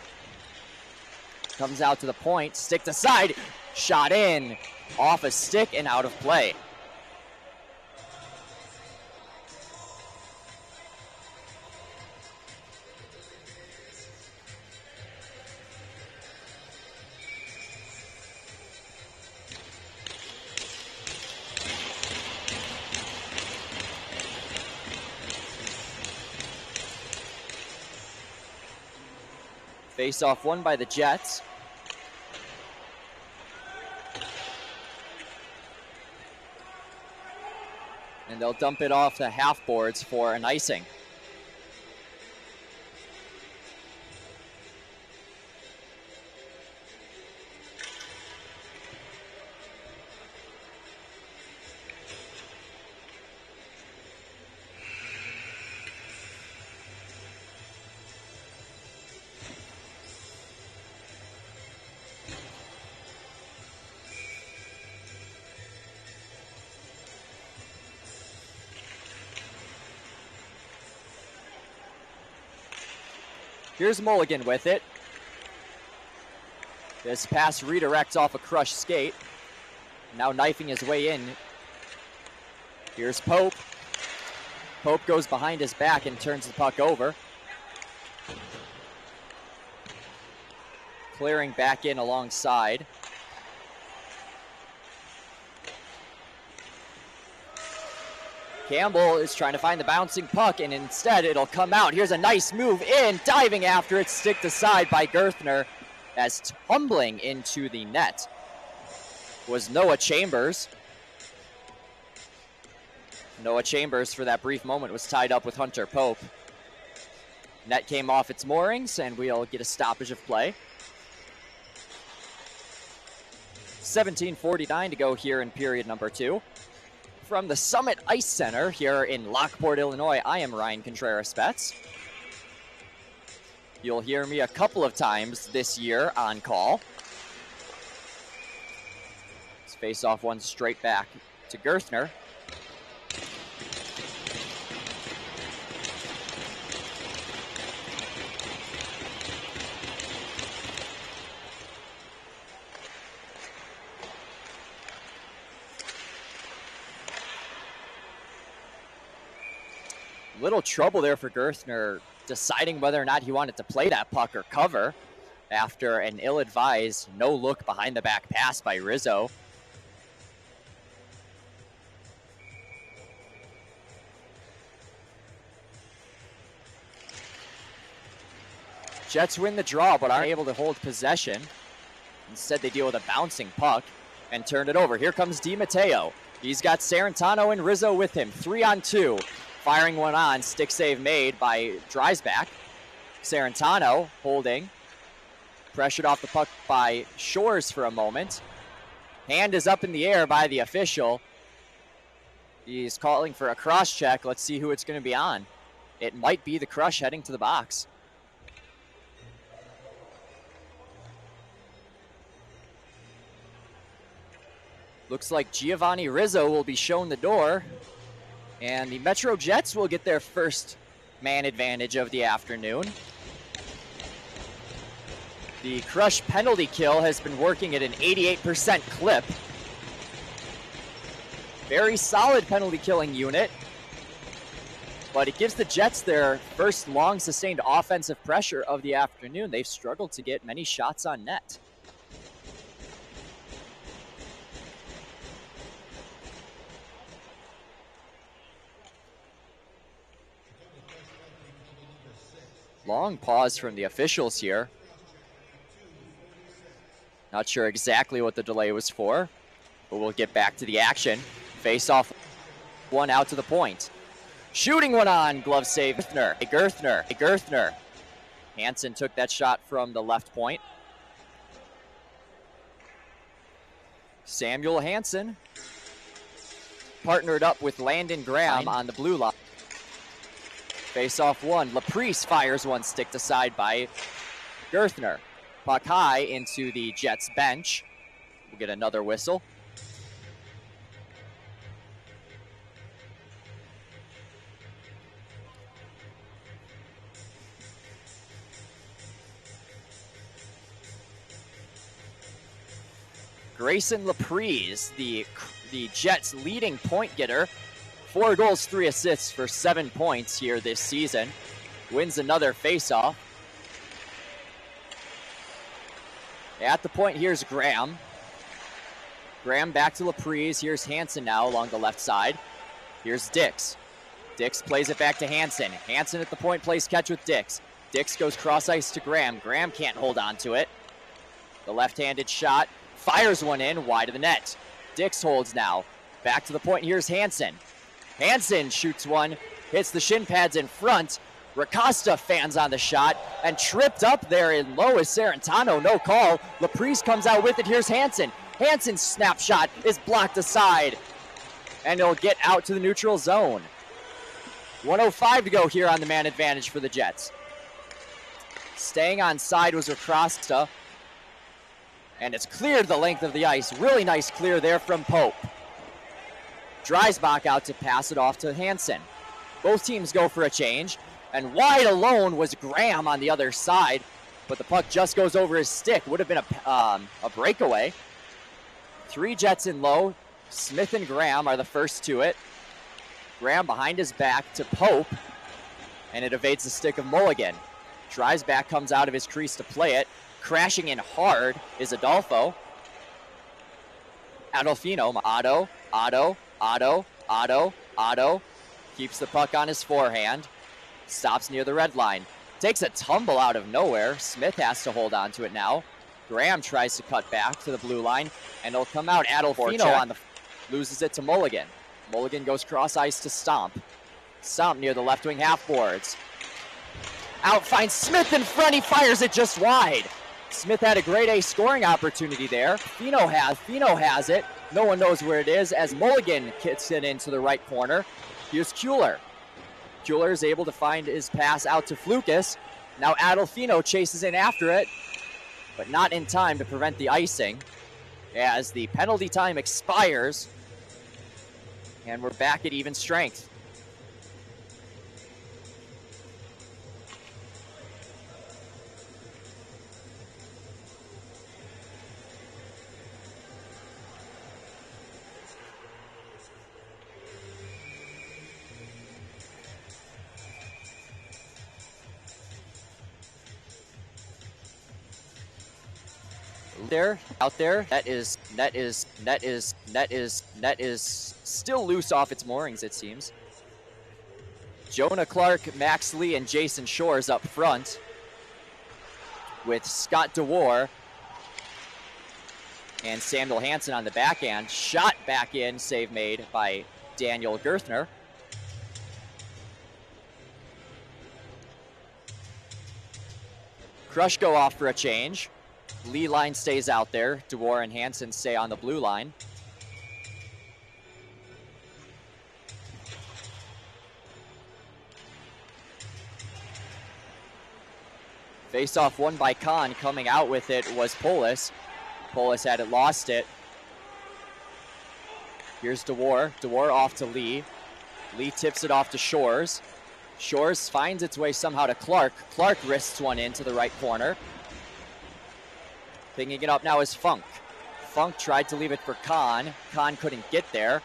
Comes out to the point, stick to side, shot in, off a stick and out of play. Face-off won by the Jets. And they'll dump it off the half boards for an icing. Here's Mulligan with it. This pass redirects off a Crush skate. Now knifing his way in. Here's Pope. Pope goes behind his back and turns the puck over. Clearing back in alongside. Campbell is trying to find the bouncing puck, and instead it'll come out. Here's a nice move in, diving after it, sticked aside by Gerthner, as tumbling into the net was Noah Chambers. Noah Chambers, for that brief moment, was tied up with Hunter Pope. Net came off its moorings, and we'll get a stoppage of play. 17:49 to go here in period number 2. From the Summit Ice Center here in Lockport, Illinois, I am Ryan Contreras-Betts. You'll hear me a couple of times this year on call. Let's face off one straight back to Gerthner. Little trouble there for Gerthner, deciding whether or not he wanted to play that puck or cover after an ill-advised no-look behind-the-back pass by Rizzo. Jets win the draw, but aren't able to hold possession. Instead, they deal with a bouncing puck and turn it over. Here comes DiMatteo. He's got Sarantano and Rizzo with him, 3-on-2. Firing one on, stick save made by Dreisbach. Sarantano holding. Pressured off the puck by Shores for a moment. Hand is up in the air by the official. He's calling for a cross check. Let's see who it's going to be on. It might be the Crush heading to the box. Looks like Giovanni Rizzo will be shown the door. And the Metro Jets will get their first man advantage of the afternoon. The Crush penalty kill has been working at an 88% clip. Very solid penalty killing unit. But it gives the Jets their first long sustained offensive pressure of the afternoon. They've struggled to get many shots on net. Long pause from the officials here. Not sure exactly what the delay was for, but we'll get back to the action. Face off one out to the point. Shooting one on, glove save. Gerthner. Hansen took that shot from the left point. Samuel Hansen partnered up with Landon Graham on the blue line. Face off one. Laprise fires one, sticked aside by Gerthner. Puck high into the Jets bench. We'll get another whistle. Grayson Laprise, the Jets' leading point getter. 4 goals, 3 assists for 7 points here this season. Wins another faceoff. At the point, here's Graham. Graham back to Laprise. Here's Hansen now along the left side. Here's Dix. Dix plays it back to Hansen. Hansen at the point plays catch with Dix. Dix goes cross ice to Graham. Graham can't hold on to it. The left-handed shot. Fires one in, wide of the net. Dix holds now. Back to the point, here's Hansen. Hansen shoots one, hits the shin pads in front. Racosta fans on the shot and tripped up there in low is Sarantano, no call. Laprise comes out with it, here's Hansen. Hansen's snapshot is blocked aside and it'll get out to the neutral zone. 1:05 to go here on the man advantage for the Jets. Staying on side was Racosta, and it's cleared the length of the ice. Really nice clear there from Pope. Dreisbach out to pass it off to Hansen. Both teams go for a change, and wide alone was Graham on the other side, but the puck just goes over his stick. Would have been a breakaway. 3 Jets in low. Smith and Graham are the first to it. Graham behind his back to Pope, and it evades the stick of Mulligan. Drives back, comes out of his crease to play it. Crashing in hard is Adolfo. Adolfino, Otto. Keeps the puck on his forehand. Stops near the red line. Takes a tumble out of nowhere. Smith has to hold on to it now. Graham tries to cut back to the blue line, and it'll come out. Adolfino on the loses it to Mulligan. Mulligan goes cross ice to Stomp. Stomp near the left wing half boards. Out finds Smith in front. He fires it just wide. Smith had a grade A scoring opportunity there. Fino has it. No one knows where it is as Mulligan kicks it into the right corner. Here's Kuehler. Kuehler is able to find his pass out to Flukas. Now Adolfino chases in after it, but not in time to prevent the icing as the penalty time expires, and we're back at even strength. Out there, net is still loose off its moorings, it seems. Jonah Clark, Max Lee, and Jason Shores up front with Scott DeWar and Samuel Hansen on the backhand. Shot back in, save made by Daniel Gerthner. Crush go off for a change. Lee line stays out there. DeWar and Hansen stay on the blue line. Face-off won by Kahn. Coming out with it was Polis. Polis had it, lost it. Here's DeWar. DeWar off to Lee. Lee tips it off to Shores. Shores finds its way somehow to Clark. Clark wrists one into the right corner. Picking it up now is Funk. Funk tried to leave it for Kahn. Kahn couldn't get there.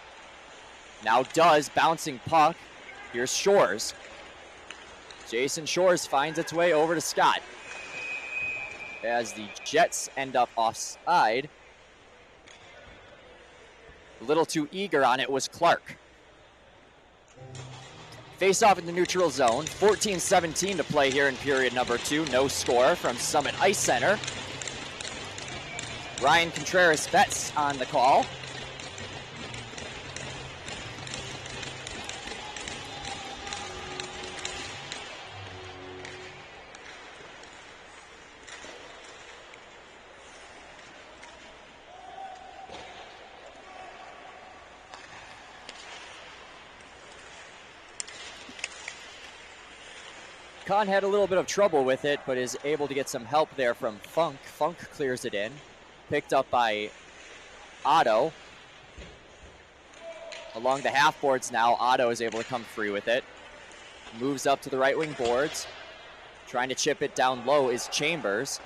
Now does, bouncing puck. Here's Shores. Jason Shores finds its way over to Scott. As the Jets end up offside. A little too eager on it was Clark. Face off in the neutral zone. 14-17 to play here in period number 2. No score from Summit Ice Center. Ryan Contreras-Betts on the call. Kahn had a little bit of trouble with it, but is able to get some help there from Funk. Funk clears it in. Picked up by Otto. Along the half boards now, Otto is able to come free with it. Moves up to the right wing boards. Trying to chip it down low is Chambers.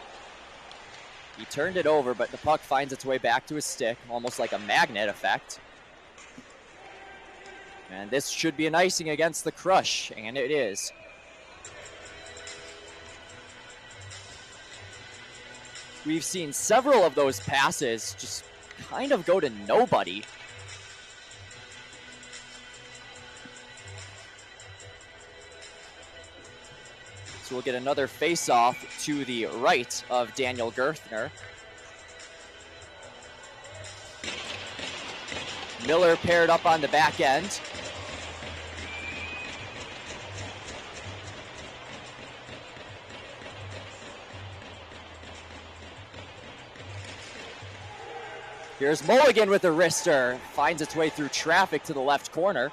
He turned it over, but the puck finds its way back to his stick, almost like a magnet effect. And this should be an icing against the Crush, and it is. We've seen several of those passes just kind of go to nobody. So we'll get another face-off to the right of Daniel Gerthner. Miller paired up on the back end. Here's Mulligan with a wrister. Finds its way through traffic to the left corner.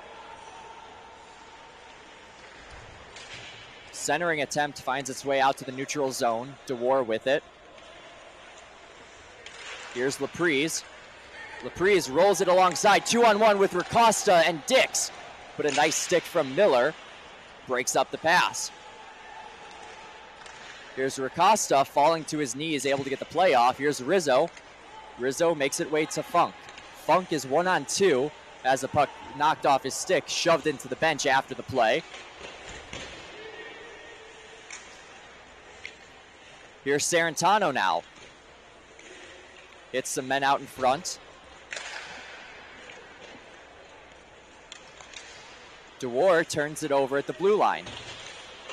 Centering attempt finds its way out to the neutral zone. DeWar with it. Here's Laprise. Laprise rolls it alongside. 2-on-1 with Ricosta and Dix. But a nice stick from Miller. Breaks up the pass. Here's Ricosta falling to his knees, able to get the play off. Here's Rizzo. Rizzo makes it way to Funk. Funk is 1-on-2 as the puck knocked off his stick, shoved into the bench after the play. Here's Sarantano now. Hits some men out in front. DeWar turns it over at the blue line.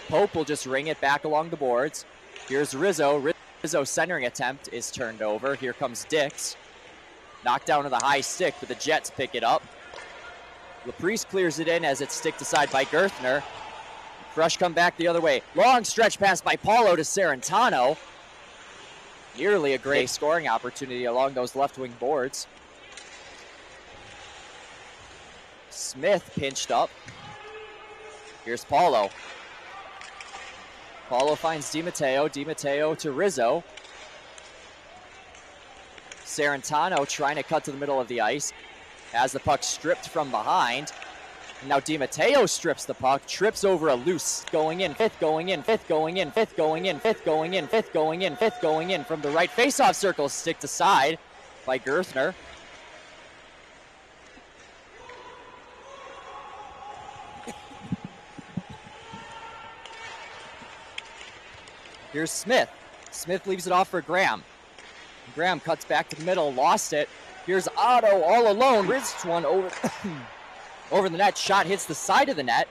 Pope will just ring it back along the boards. Here's Rizzo. Rizzo's centering attempt is turned over. Here comes Dix. Knocked down to the high stick, but the Jets pick it up. Laprise clears it in as it's sticked aside by Gerthner. Crush come back the other way. Long stretch pass by Paulo to Sarantano. Nearly a great scoring opportunity along those left wing boards. Smith pinched up. Here's Paulo. Paulo finds DiMatteo. DiMatteo to Rizzo. Sarantano trying to cut to the middle of the ice. Has the puck stripped from behind. And now DiMatteo strips the puck, trips over a loose, going in, fifth going in, fifth going in, fifth going in, fifth going in, fifth going in, fifth going in from the right faceoff circle, sticked aside by Gerthner. Here's Smith. Smith leaves it off for Graham. Graham cuts back to the middle, lost it. Here's Otto all alone. Wrists one over, over the net. Shot hits the side of the net.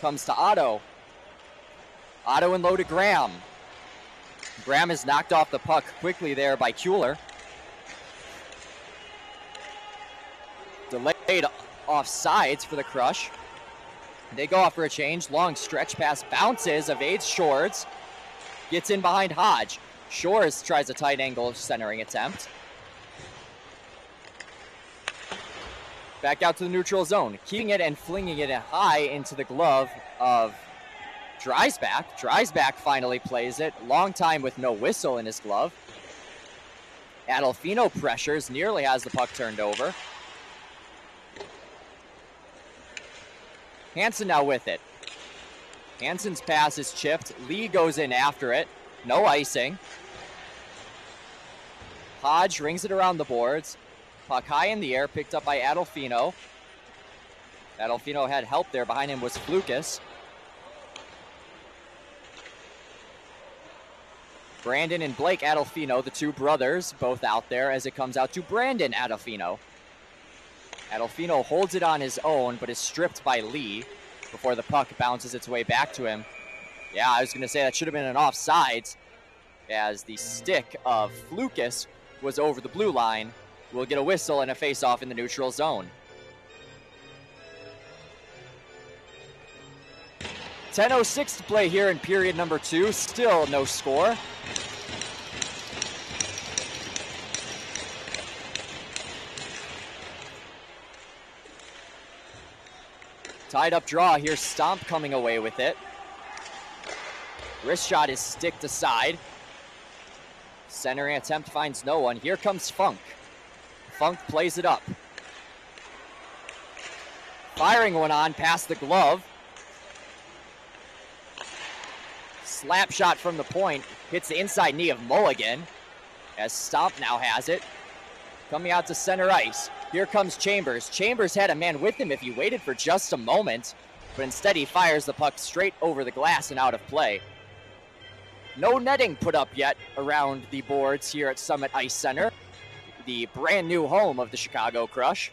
Comes to Otto. Otto and low to Graham. Graham is knocked off the puck quickly there by Kuehler. Delayed offsides for the Crush. They go off for a change. Long stretch pass bounces, evades Shores. Gets in behind Hodge. Shores tries a tight angle centering attempt. Back out to the neutral zone. Keeping it and flinging it high into the glove of Dreisbach. Dreisbach finally plays it. Long time with no whistle in his glove. Adolfino pressures, nearly has the puck turned over. Hansen now with it. Hansen's pass is chipped. Lee goes in after it. No icing. Hodge rings it around the boards. Puck high in the air, picked up by Adolfino. Adolfino had help there. Behind him was Flukas. Brandon and Blake Adolfino, the two brothers, both out there as it comes out to Brandon Adolfino. Adolfino holds it on his own, but is stripped by Lee before the puck bounces its way back to him. Yeah, I was going to say that should have been an offsides, as the stick of Flukas was over the blue line. We'll get a whistle and a face-off in the neutral zone. 10:06 to play here in period number 2. Still no score. Tied up draw. Here's Stomp coming away with it. Wrist shot is sticked aside. Centering attempt finds no one. Here comes Funk. Funk plays it up. Firing one on past the glove. Slap shot from the point. Hits the inside knee of Mulligan as Stomp now has it. Coming out to center ice. Here comes Chambers. Chambers had a man with him if he waited for just a moment, but instead he fires the puck straight over the glass and out of play. No netting put up yet around the boards here at Summit Ice Center, the brand new home of the Chicago Crush.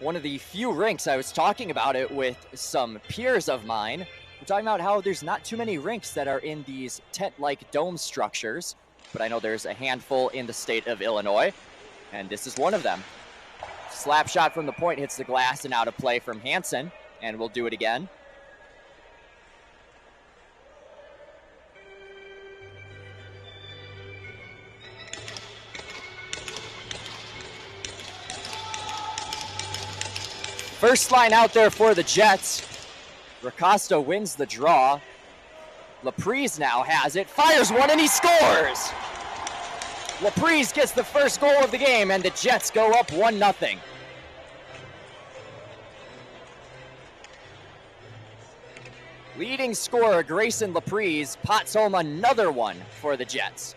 One of the few rinks, I was talking about it with some peers of mine. We're talking about how there's not too many rinks that are in these tent-like dome structures, but I know there's a handful in the state of Illinois, and this is one of them. Slap shot from the point hits the glass and out of play from Hansen, and we'll do it again. First line out there for the Jets. Ricosta wins the draw. Laprise now has it, fires one, and he scores! Laprise gets the first goal of the game, and the Jets go up 1-0. Leading scorer Grayson Laprise pots home another one for the Jets.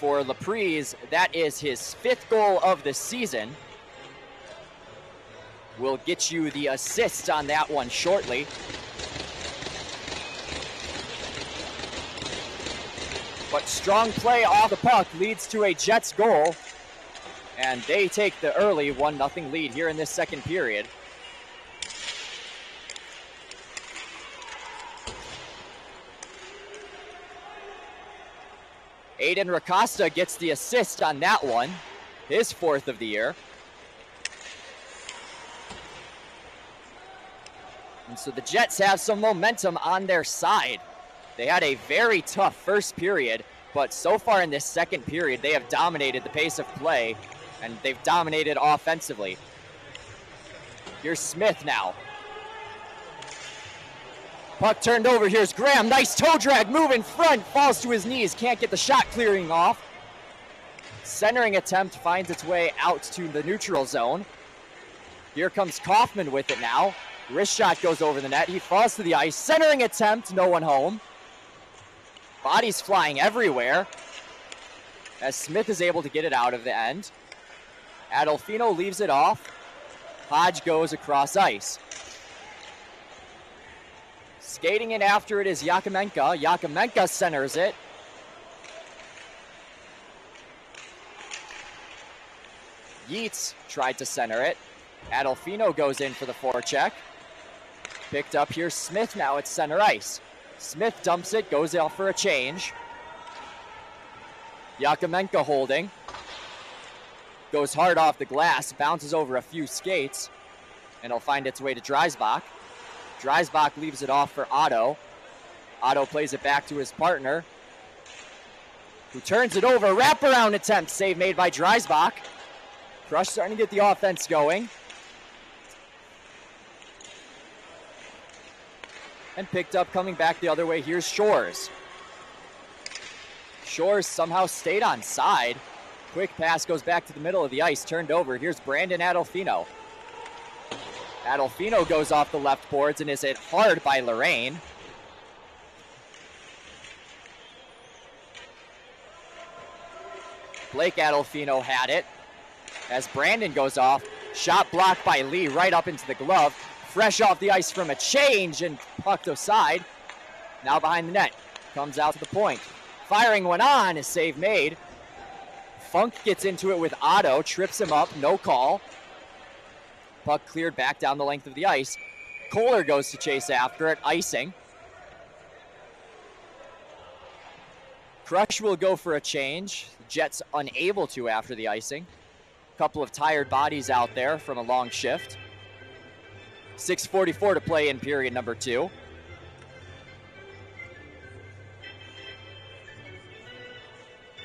For Laprise, that is his 5th goal of the season. We'll get you the assist on that one shortly. But strong play off the puck leads to a Jets goal. And they take the early 1-0 lead here in this second period. Aiden Racosta gets the assist on that one, his 4th of the year. And so the Jets have some momentum on their side. They had a very tough first period, but so far in this second period, they have dominated the pace of play, and they've dominated offensively. Here's Smith now. Puck turned over, here's Graham, nice toe drag, move in front, falls to his knees, can't get the shot clearing off. Centering attempt finds its way out to the neutral zone. Here comes Kaufman with it now. Wrist shot goes over the net, he falls to the ice, centering attempt, no one home. Bodies flying everywhere as Smith is able to get it out of the end. Adolfino leaves it off. Hodge goes across ice. Skating in after it is Yakimenka. Yakimenka centers it. Yeats tried to center it. Adolfino goes in for the forecheck. Picked up here, Smith now at center ice. Smith dumps it, goes out for a change. Yakimenka holding. Goes hard off the glass, bounces over a few skates, and it'll find its way to Dreisbach. Dreisbach leaves it off for Otto. Otto plays it back to his partner, who turns it over. Wraparound attempt, save made by Dreisbach. Crush starting to get the offense going. And picked up coming back the other way. Here's Shores. Shores somehow stayed on side. Quick pass goes back to the middle of the ice, turned over. Here's Brandon Adolfino. Adolfino goes off the left boards and is hit hard by Lorraine. Blake Adolfino had it as Brandon goes off. Shot blocked by Lee right up into the glove. Fresh off the ice from a change and pucked aside. Now behind the net. Comes out to the point. Firing one on, a save made. Funk gets into it with Otto, trips him up, no call. Puck cleared back down the length of the ice. Kohler goes to chase after it, icing. Crush will go for a change. Jets unable to after the icing. Couple of tired bodies out there from a long shift. 6:44 to play in period number 2.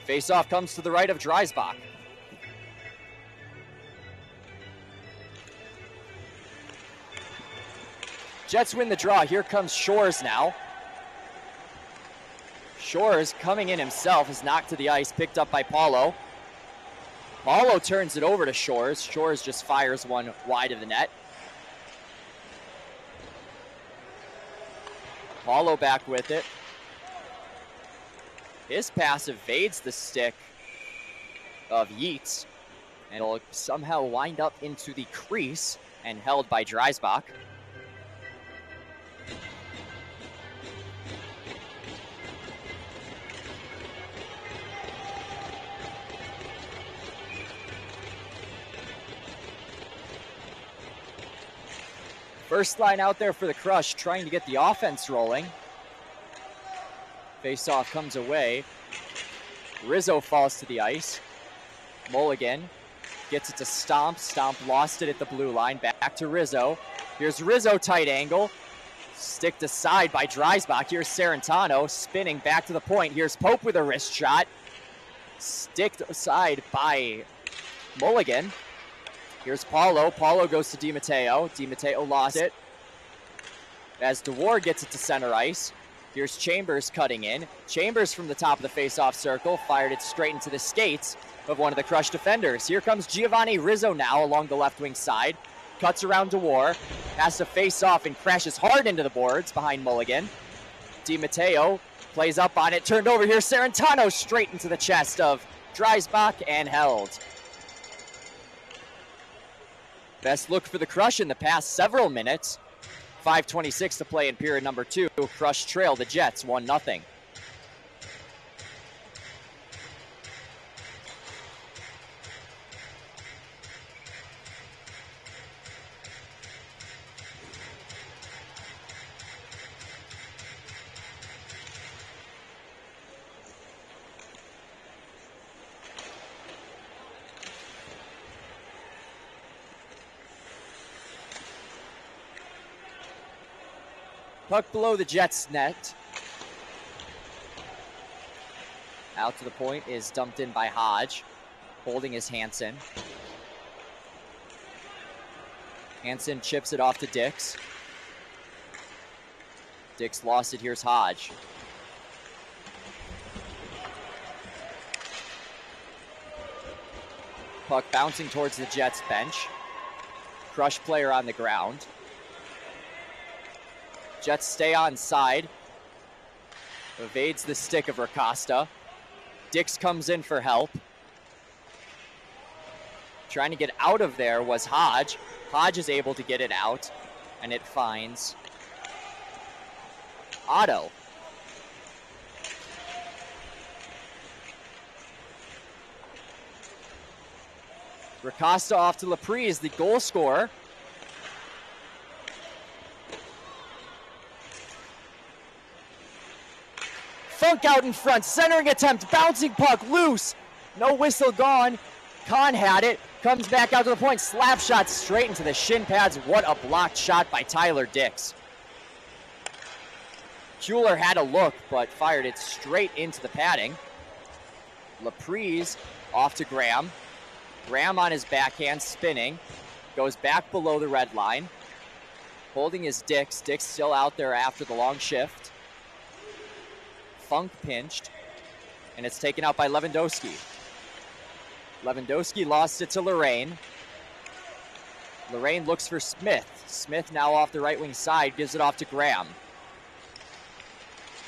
Face-off comes to the right of Dreisbach. Jets win the draw. Here comes Shores now. Shores coming in himself is knocked to the ice, picked up by Paulo. Paulo turns it over to Shores. Shores just fires one wide of the net. Paulo back with it. His pass evades the stick of Yeats, and it'll somehow wind up into the crease and held by Dreisbach. First line out there for the Crush, trying to get the offense rolling. Face-off comes away. Rizzo falls to the ice. Mulligan gets it to Stomp. Stomp lost it at the blue line. Back to Rizzo. Here's Rizzo, tight angle. Sticked aside by Dreisbach. Here's Sarantano spinning back to the point. Here's Pope with a wrist shot. Sticked aside by Mulligan. Here's Paulo. Paulo goes to DiMatteo. DiMatteo lost it. As DeWar gets it to center ice. Here's Chambers cutting in. Chambers from the top of the face-off circle fired it straight into the skates of one of the Crush defenders. Here comes Giovanni Rizzo now along the left wing side. Cuts around DeWar. Has to face off and crashes hard into the boards behind Mulligan. DiMatteo plays up on it. Turned over here. Sarantano straight into the chest of Dreisbach and held. Best look for the Crush in the past several minutes. 5:26 to play in period number 2. Crush trail the Jets 1-0. Puck below the Jets' net. Out to the point is dumped in by Hodge. Holding is Hansen. Hansen chips it off to Dix. Dix lost it. Here's Hodge. Puck bouncing towards the Jets' bench. Crush player on the ground. Jets stay on side. Evades the stick of Racosta. Dix comes in for help. Trying to get out of there was Hodge. Hodge is able to get it out, and it finds Otto. Racosta off to Laprise, the goal scorer. Funk out in front, centering attempt, bouncing puck, loose. No whistle gone. Kahn had it, comes back out to the point, slap shot straight into the shin pads. What a blocked shot by Tyler Dix. Kuehler had a look, but fired it straight into the padding. Laprise off to Graham. Graham on his backhand, spinning. Goes back below the red line. Holding is Dix. Dix still out there after the long shift. Funk pinched, and it's taken out by Lewandowski. Lewandowski lost it to Lorraine. Lorraine looks for Smith. Smith now off the right wing side, gives it off to Graham.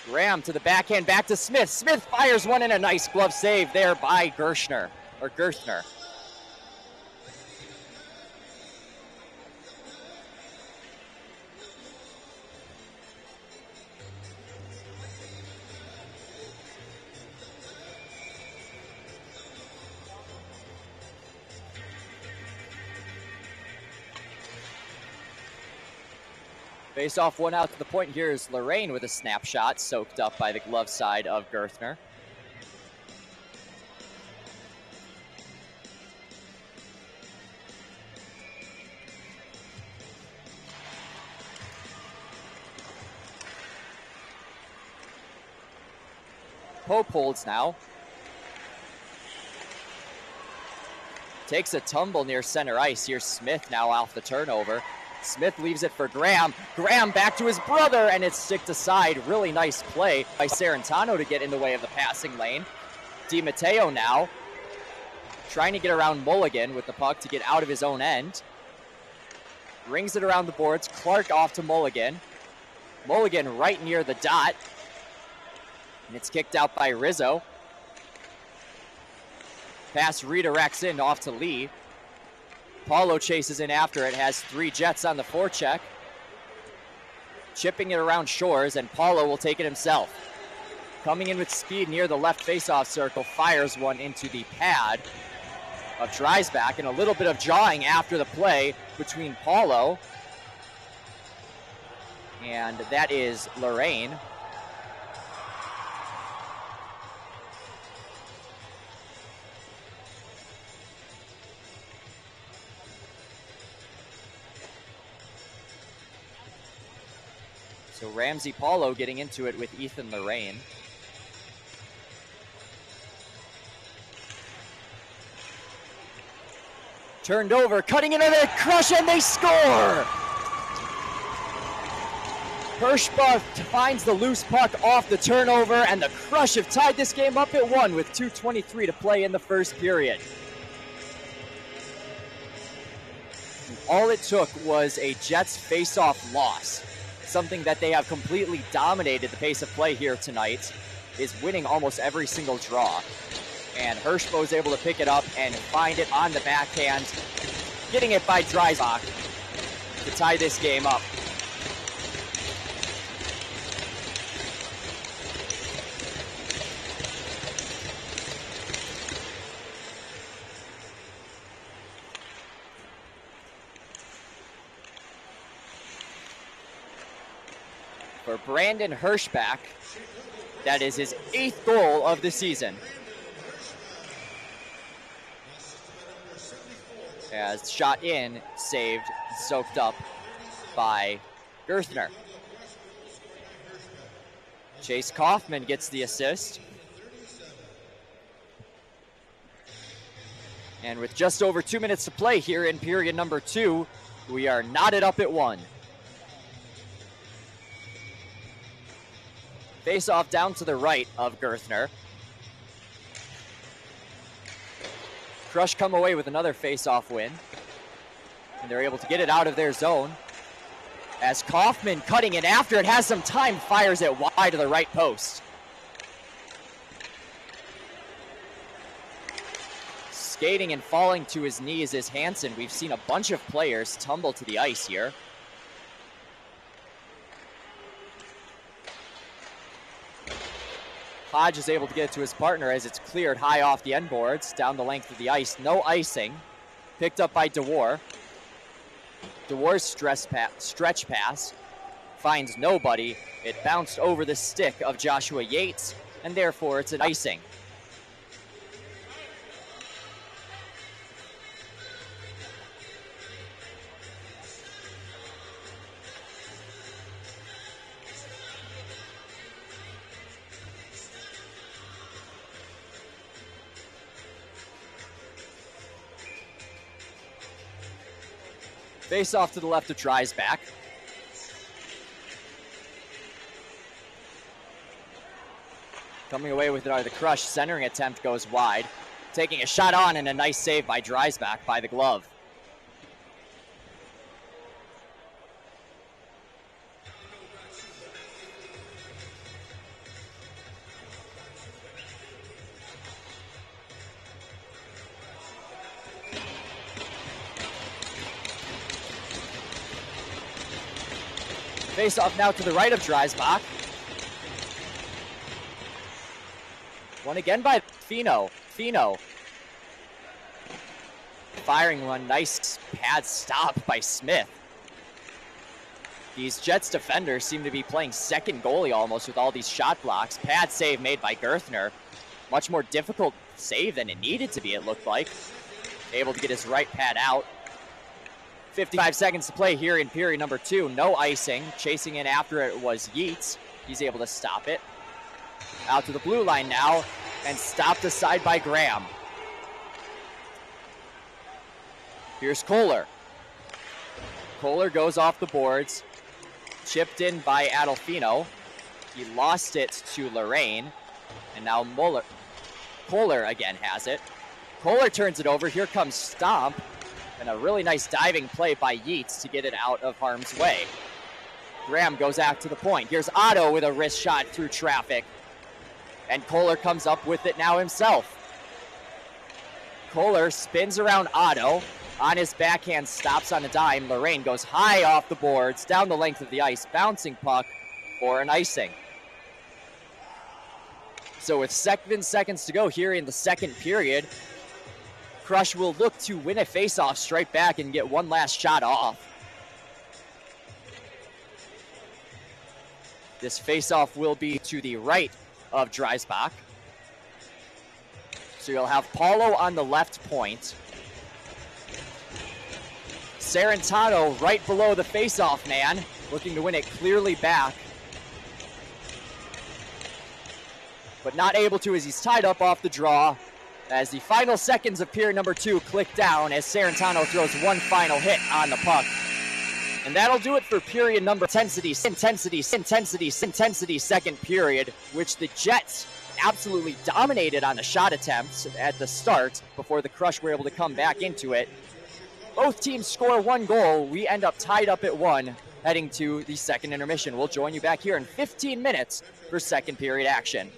Graham to the backhand, back to Smith. Smith fires one in, a nice glove save there by Gerstner. Face off, one out to the point. Here's Lorraine with a snapshot, soaked up by the glove side of Gerstner. Pope holds now. Takes a tumble near center ice. Here's Smith now off the turnover. Smith leaves it for Graham. Graham back to his brother, and it's sticked aside. Really nice play by Sarantano to get in the way of the passing lane. Di Matteo now trying to get around Mulligan with the puck to get out of his own end. Rings it around the boards. Clark off to Mulligan. Mulligan right near the dot. And it's kicked out by Rizzo. Pass redirects in off to Lee. Paulo chases in after it, has 3 Jets on the forecheck. Chipping it around Shores, and Paulo will take it himself. Coming in with speed near the left faceoff circle, fires one into the pad of Dreisbach, and a little bit of jawing after the play between Paulo and that is Lorraine. So Ramsey Paulo getting into it with Ethan Lorraine. Turned over, cutting into the Crush, and they score! Hirschbach finds the loose puck off the turnover, and the Crush have tied this game up at 1 with 2:23 to play in the first period. All it took was a Jets face-off loss. Something that they have completely dominated the pace of play here tonight, is winning almost every single draw. And Hirschbo is able to pick it up and find it on the backhand getting it by Dreisbach to tie this game up. For Brandon Hirschbach, that is his 8th goal of the season. As shot in, saved, soaked up by Gerthner. Chase Kaufman gets the assist. And with just over 2 minutes to play here in period number 2, we are knotted up at 1. Face off down to the right of Gerthner. Crush come away with another face-off win. And they're able to get it out of their zone. As Kaufman, cutting in after it, has some time, fires it wide to the right post. Skating and falling to his knees is Hansen. We've seen a bunch of players tumble to the ice here. Hodge is able to get it to his partner as it's cleared high off the end boards, down the length of the ice. No icing. Picked up by DeWar. DeWar's stretch pass finds nobody. It bounced over the stick of Joshua Yates, and therefore it's an icing. Face off to the left of Dreisbach. Coming away with it are the Crush. Centering attempt goes wide. Taking a shot on and a nice save by Dreisbach by the glove. Face off now to the right of Dreisbach. One again by Fino. Firing one, nice pad stop by Smith. These Jets defenders seem to be playing second goalie almost with all these shot blocks. Pad save made by Gerthner. Much more difficult save than it needed to be, it looked like. Able to get his right pad out. 55 seconds to play here in period number 2. No icing. Chasing in after it was Yeats. He's able to stop it. Out to the blue line now, and stopped aside by Graham. Here's Kohler. Kohler goes off the boards. Chipped in by Adolfino. He lost it to Lorraine. And now Kohler again has it. Kohler turns it over. Here comes Stomp. And a really nice diving play by Yeats to get it out of harm's way. Graham goes out to the point. Here's Otto with a wrist shot through traffic. And Kohler comes up with it now himself. Kohler spins around Otto. On his backhand, stops on a dime. Lorraine goes high off the boards, down the length of the ice, bouncing puck for an icing. So with 7 seconds to go here in the second period, Crush will look to win a faceoff straight back and get one last shot off. This faceoff will be to the right of Dreisbach. So you'll have Paulo on the left point. Sarantano right below the faceoff man, looking to win it clearly back. But not able to as he's tied up off the draw. As the final seconds of period number 2 click down as Sarantano throws one final hit on the puck. And that'll do it for period number intensity, second period, which the Jets absolutely dominated on the shot attempts at the start before the Crush were able to come back into it. Both teams score 1 goal. We end up tied up at 1 heading to the second intermission. We'll join you back here in 15 minutes for second period action.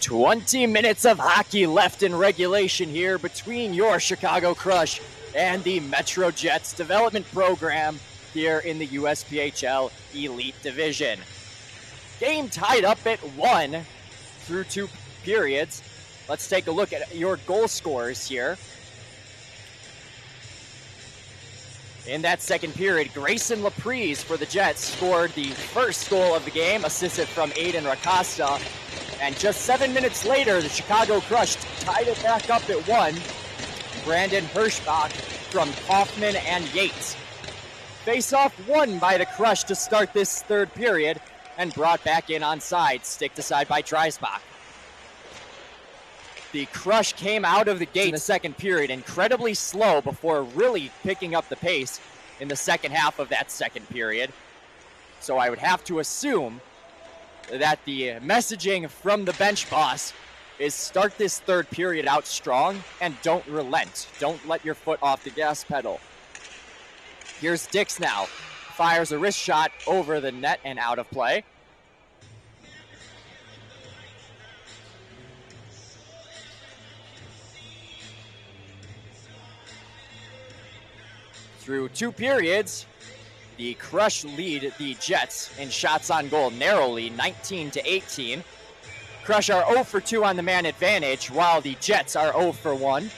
"20 minutes of hockey left in regulation here between your Chicago Crush and the Metro Jets development program here in the USPHL Elite Division. Game tied up at 1 through 2 periods. Let's take a look at your goal scorers here. In that second period, Grayson Laprise for the Jets scored the first goal of the game, assisted from Aiden Rakasta. And just 7 minutes later, the Chicago Crush tied it back up at 1. Brandon Hirschbach from Kaufman and Yates. Face-off won by the Crush to start this third period and brought back in onside, sticked aside by Dreisbach. The Crush came out of the gate in the second period incredibly slow before really picking up the pace in the second half of that second period. So I would have to assume that the messaging from the bench boss is start this third period out strong and don't relent. Don't let your foot off the gas pedal. Here's Dix now. Fires a wrist shot over the net and out of play. Through 2 periods, the Crush lead the Jets in shots on goal narrowly, 19-18. Crush are 0 for 2 on the man advantage, while the Jets are 0 for 1.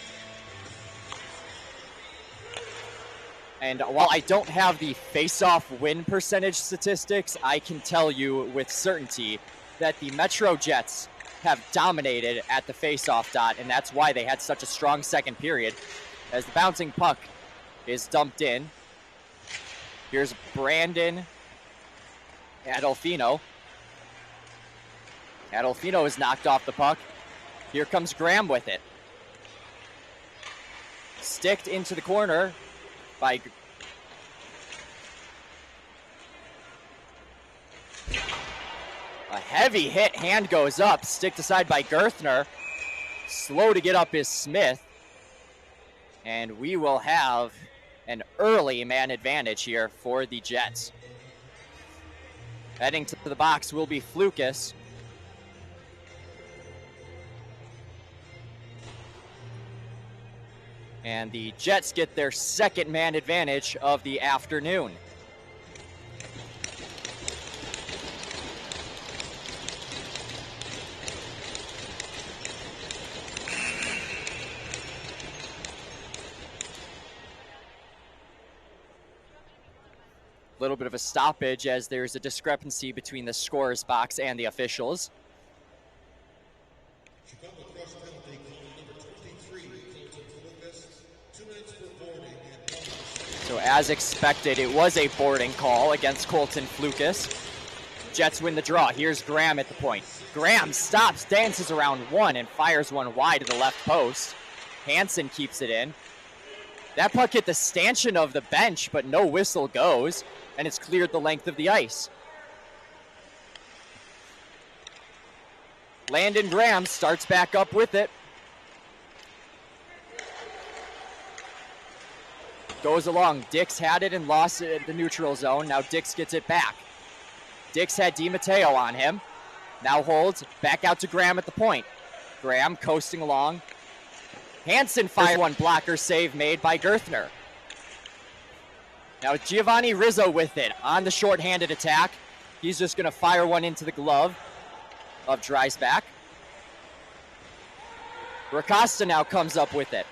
And while I don't have the face-off win percentage statistics, I can tell you with certainty that the Metro Jets have dominated at the face-off dot, and that's why they had such a strong second period. As the bouncing puck is dumped in. Here's Brandon Adolfino. Adolfino is knocked off the puck. Here comes Graham with it. Sticked into the corner by a heavy hit. Hand goes up, sticked aside by Gerthner. Slow to get up is Smith. And we will have an early man advantage here for the Jets. Heading to the box will be Flukas. And the Jets get their second man advantage of the afternoon. A little bit of a stoppage as there's a discrepancy between the scorer's box and the officials. So as expected, it was a boarding call against Colton Flukas. Jets win the draw. Here's Graham at the point. Graham stops, dances around one, and fires one wide to the left post. Hansen keeps it in. That puck hit the stanchion of the bench, but no whistle goes, and it's cleared the length of the ice. Landon Graham starts back up with it. Goes along. Dix had it and lost it at the neutral zone. Now Dix gets it back. Dix had DiMatteo on him. Now holds. Back out to Graham at the point. Graham coasting along. Hansen fires one, blocker save made by Gerthner. Now Giovanni Rizzo with it on the shorthanded attack. He's just going to fire one into the glove. of Dreisbach. Racasta now comes up with it.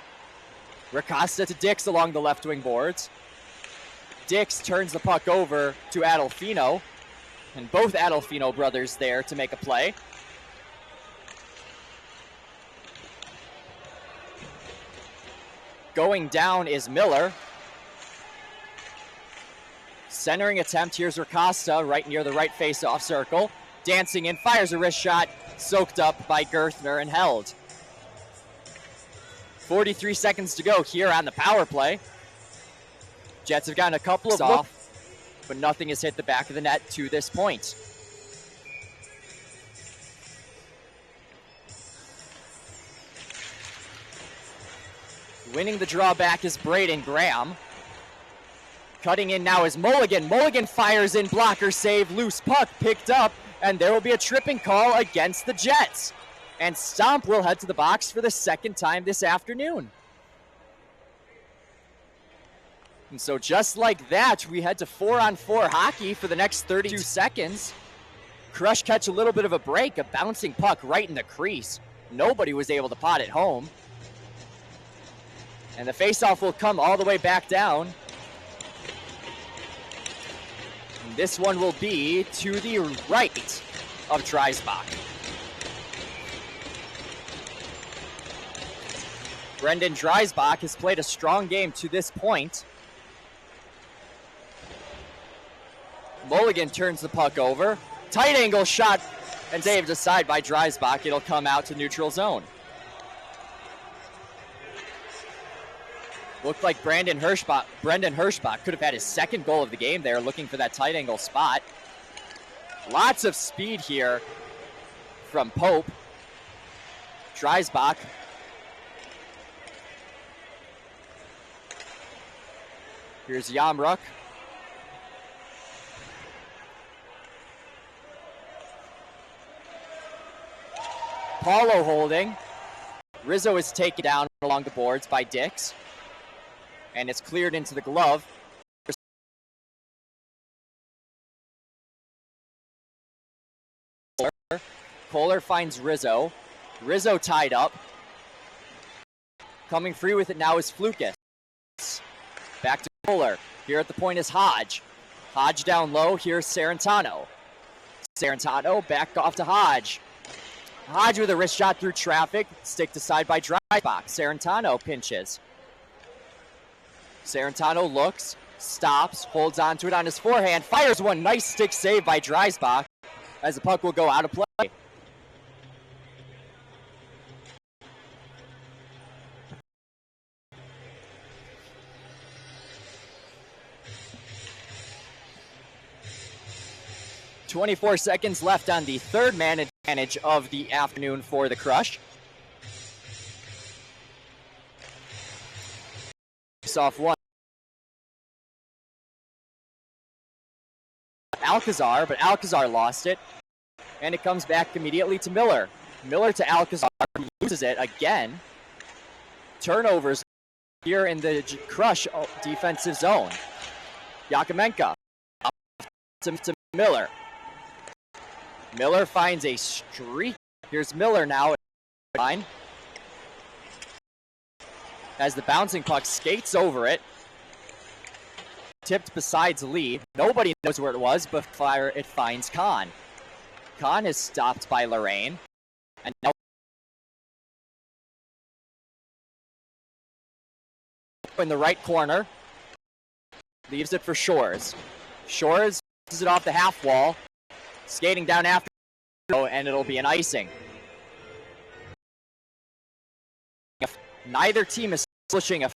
Racasta to Dix along the left wing boards. Dix turns the puck over to Adolfino, and both Adolfino brothers there to make a play. Going down is Miller. Centering attempt, here's Racasta right near the right face-off circle. Dancing in, fires a wrist shot, soaked up by Gerthner and held. 43 seconds to go here on the power play. Jets have gotten a couple of off, but nothing has hit the back of the net to this point. Winning the draw back is Braden Graham. Cutting in now is Mulligan. Mulligan fires in, blocker save, loose puck picked up, and there will be a tripping call against the Jets. And Stomp will head to the box for the second time this afternoon. And so just like that, we head to 4-on-4 hockey for the next 32 seconds. Crush catch a little bit of a break, a bouncing puck right in the crease. Nobody was able to pot it home. And the faceoff will come all the way back down. And this one will be to the right of Dreisbach. Brendan Dreisbach has played a strong game to this point. Mulligan turns the puck over. Tight angle shot and saved aside by Dreisbach. It'll come out to neutral zone. Looked like Brendan Hirschbach could have had his second goal of the game there, looking for that tight angle spot. Lots of speed here from Pope. Dreisbach. Here's Yamruk. Paulo holding. Rizzo is taken down along the boards by Dix. And it's cleared into the glove. Kohler finds Rizzo. Rizzo tied up. Coming free with it now is Flukas. Back to Kohler. Here at the point is Hodge. Hodge down low. Here's Sarantano. Sarantano back off to Hodge. Hodge with a wrist shot through traffic. Sticked aside by Dreisbach. Sarantano pinches. Sarantano looks, stops, holds onto it on his forehand, fires one. Nice stick save by Dreisbach as the puck will go out of play. .24 seconds left on the third man advantage of the afternoon for the Crush. Off one. Alcazar, but Alcazar lost it. And it comes back immediately to Miller. Miller to Alcazar, who loses it again. Turnovers here in the Crush defensive zone. Yakomenko to Miller. Miller finds a streak. Here's Miller now. As the bouncing puck skates over it. Tipped besides Lee. Nobody knows where it was, but it finds Kahn. Kahn is stopped by Lorraine. And now in the right corner. Leaves it for Shores. Shores pushes it off the half wall. Skating down after, and it'll be an icing. Neither team is establishing a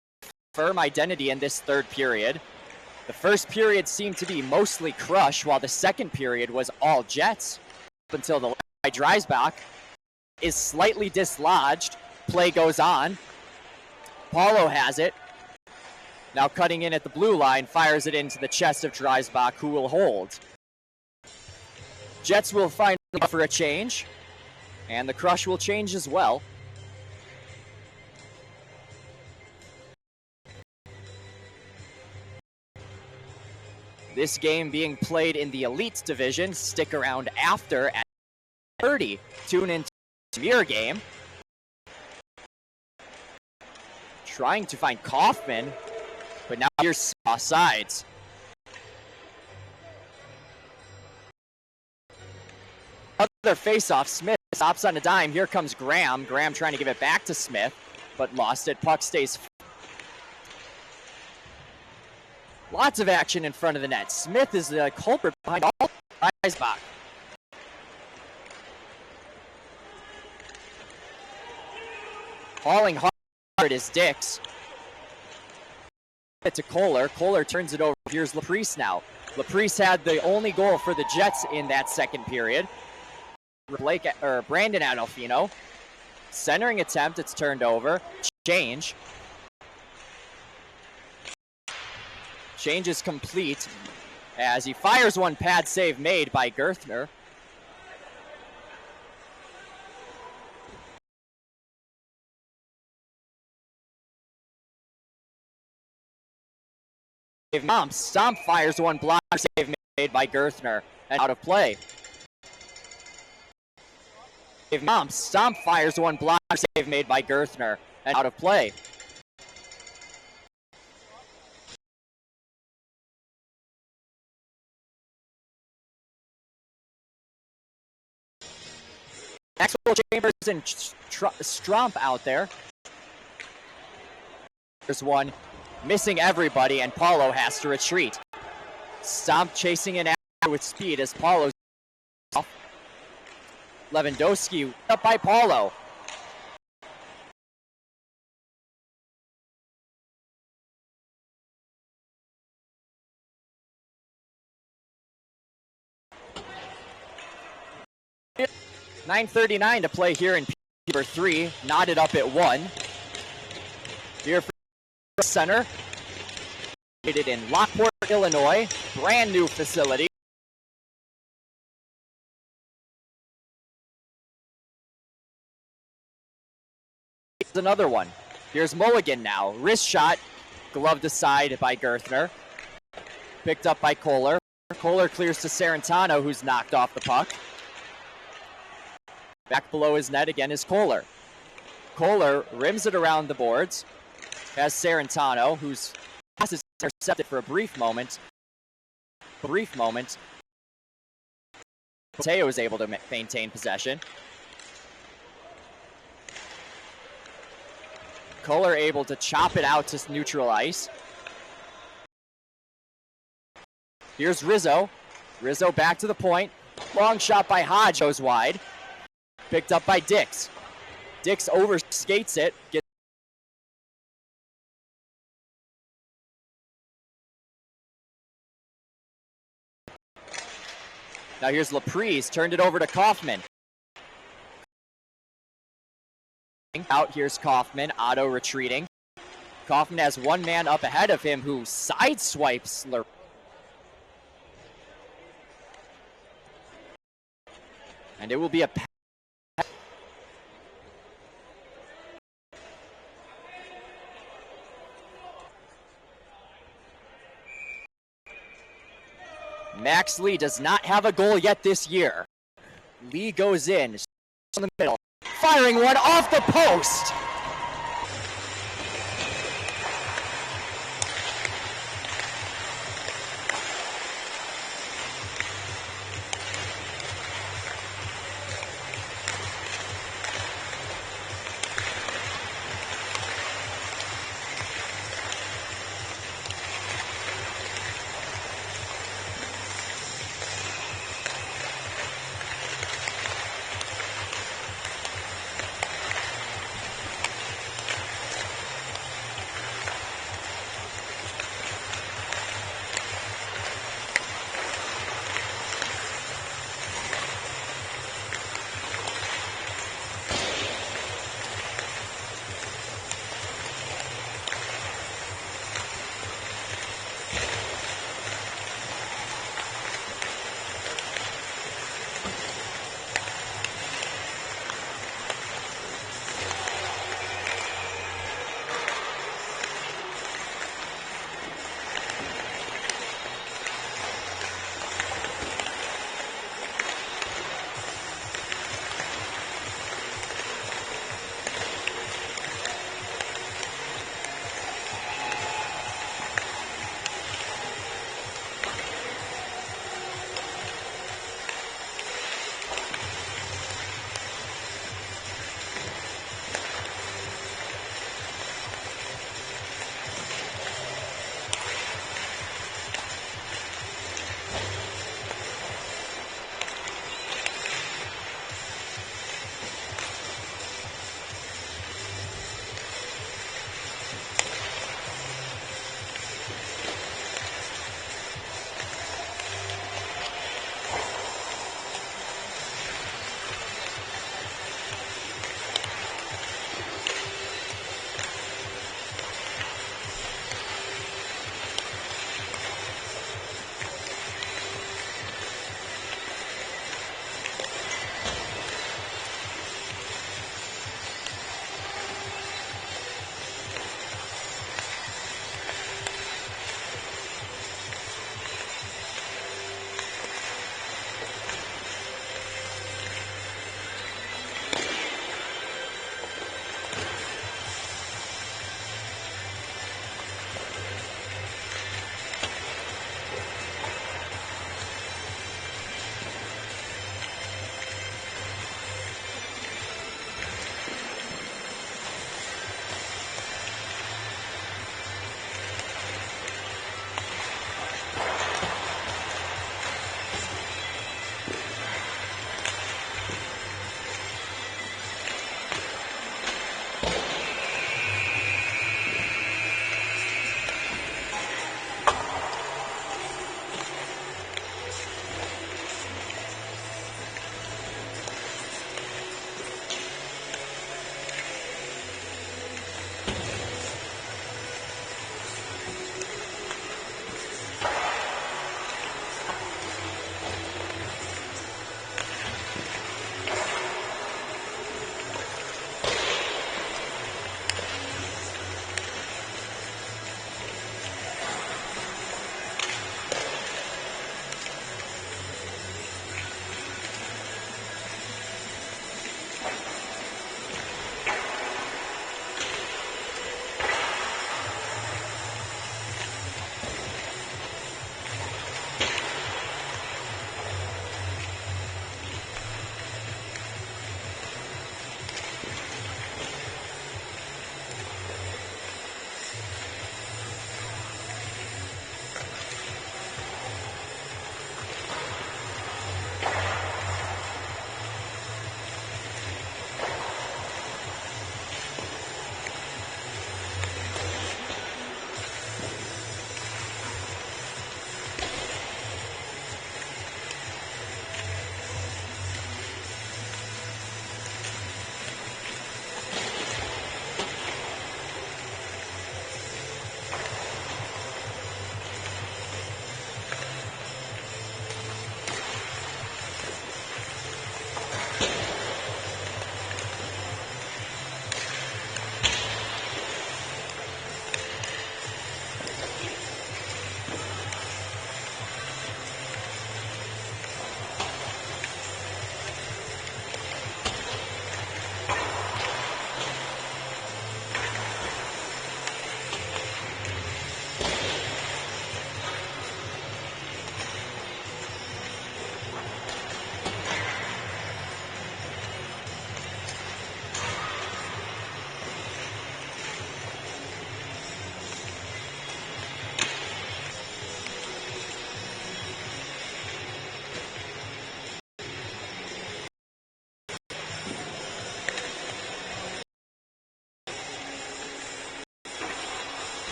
firm identity in this third period. The first period seemed to be mostly Crush, while the second period was all Jets. Up until the by Dreisbach is slightly dislodged. Play goes on. Paulo has it. Now cutting in at the blue line, fires it into the chest of Dreisbach, who will hold. Jets will find for a change, and the Crush will change as well. This game being played in the Elite Division. Stick around after at 30. Tune into mirror game. Trying to find Kaufman, but now here's sides. Another face-off. Smith stops on a dime. Here comes Graham. Graham trying to give it back to Smith, but lost it. Puck stays. Lots of action in front of the net. Smith is the culprit behind all. Eisbach. Hauling hard is Dix. To Kohler. Kohler turns it over. Here's Laprise now. Laprise had the only goal for the Jets in that second period. Brandon Adolfino. Centering attempt. It's turned over. Change. Change is complete as he fires one. Pad save made by Gerthner. Stomp fires one. Block save made by Gerthner and out of play. Stomp fires one. Block save made by Gerthner and out of play. Maxwell Chambers and Strump out there. There's one missing everybody, and Paulo has to retreat. Stomp chasing in after with speed as Paulo's off. Lewandowski up by Paulo. .9:39 to play here in Peter 3, knotted up at 1. Here for center, located in Lockport, Illinois, brand new facility. Here's another one. Here's Mulligan now. Wrist shot, gloved aside by Gerthner. Picked up by Kohler. Kohler clears to Sarantano, who's knocked off the puck. Back below his net again is Kohler. Kohler rims it around the boards. Has Sarantano, whose pass is intercepted for a brief moment. Mateo is able to maintain possession. Kohler able to chop it out to neutral ice. Here's Rizzo. Rizzo back to the point. Long shot by Hodge goes wide. Picked up by Dix. Dix overskates it. Now here's Laprise. Turned it over to Kaufman. Out, here's Kaufman. Otto retreating. Kaufman has one man up ahead of him who sideswipes Laprise. And it will be a Max Lee does not have a goal yet this year. Lee goes in the middle, firing one off the post.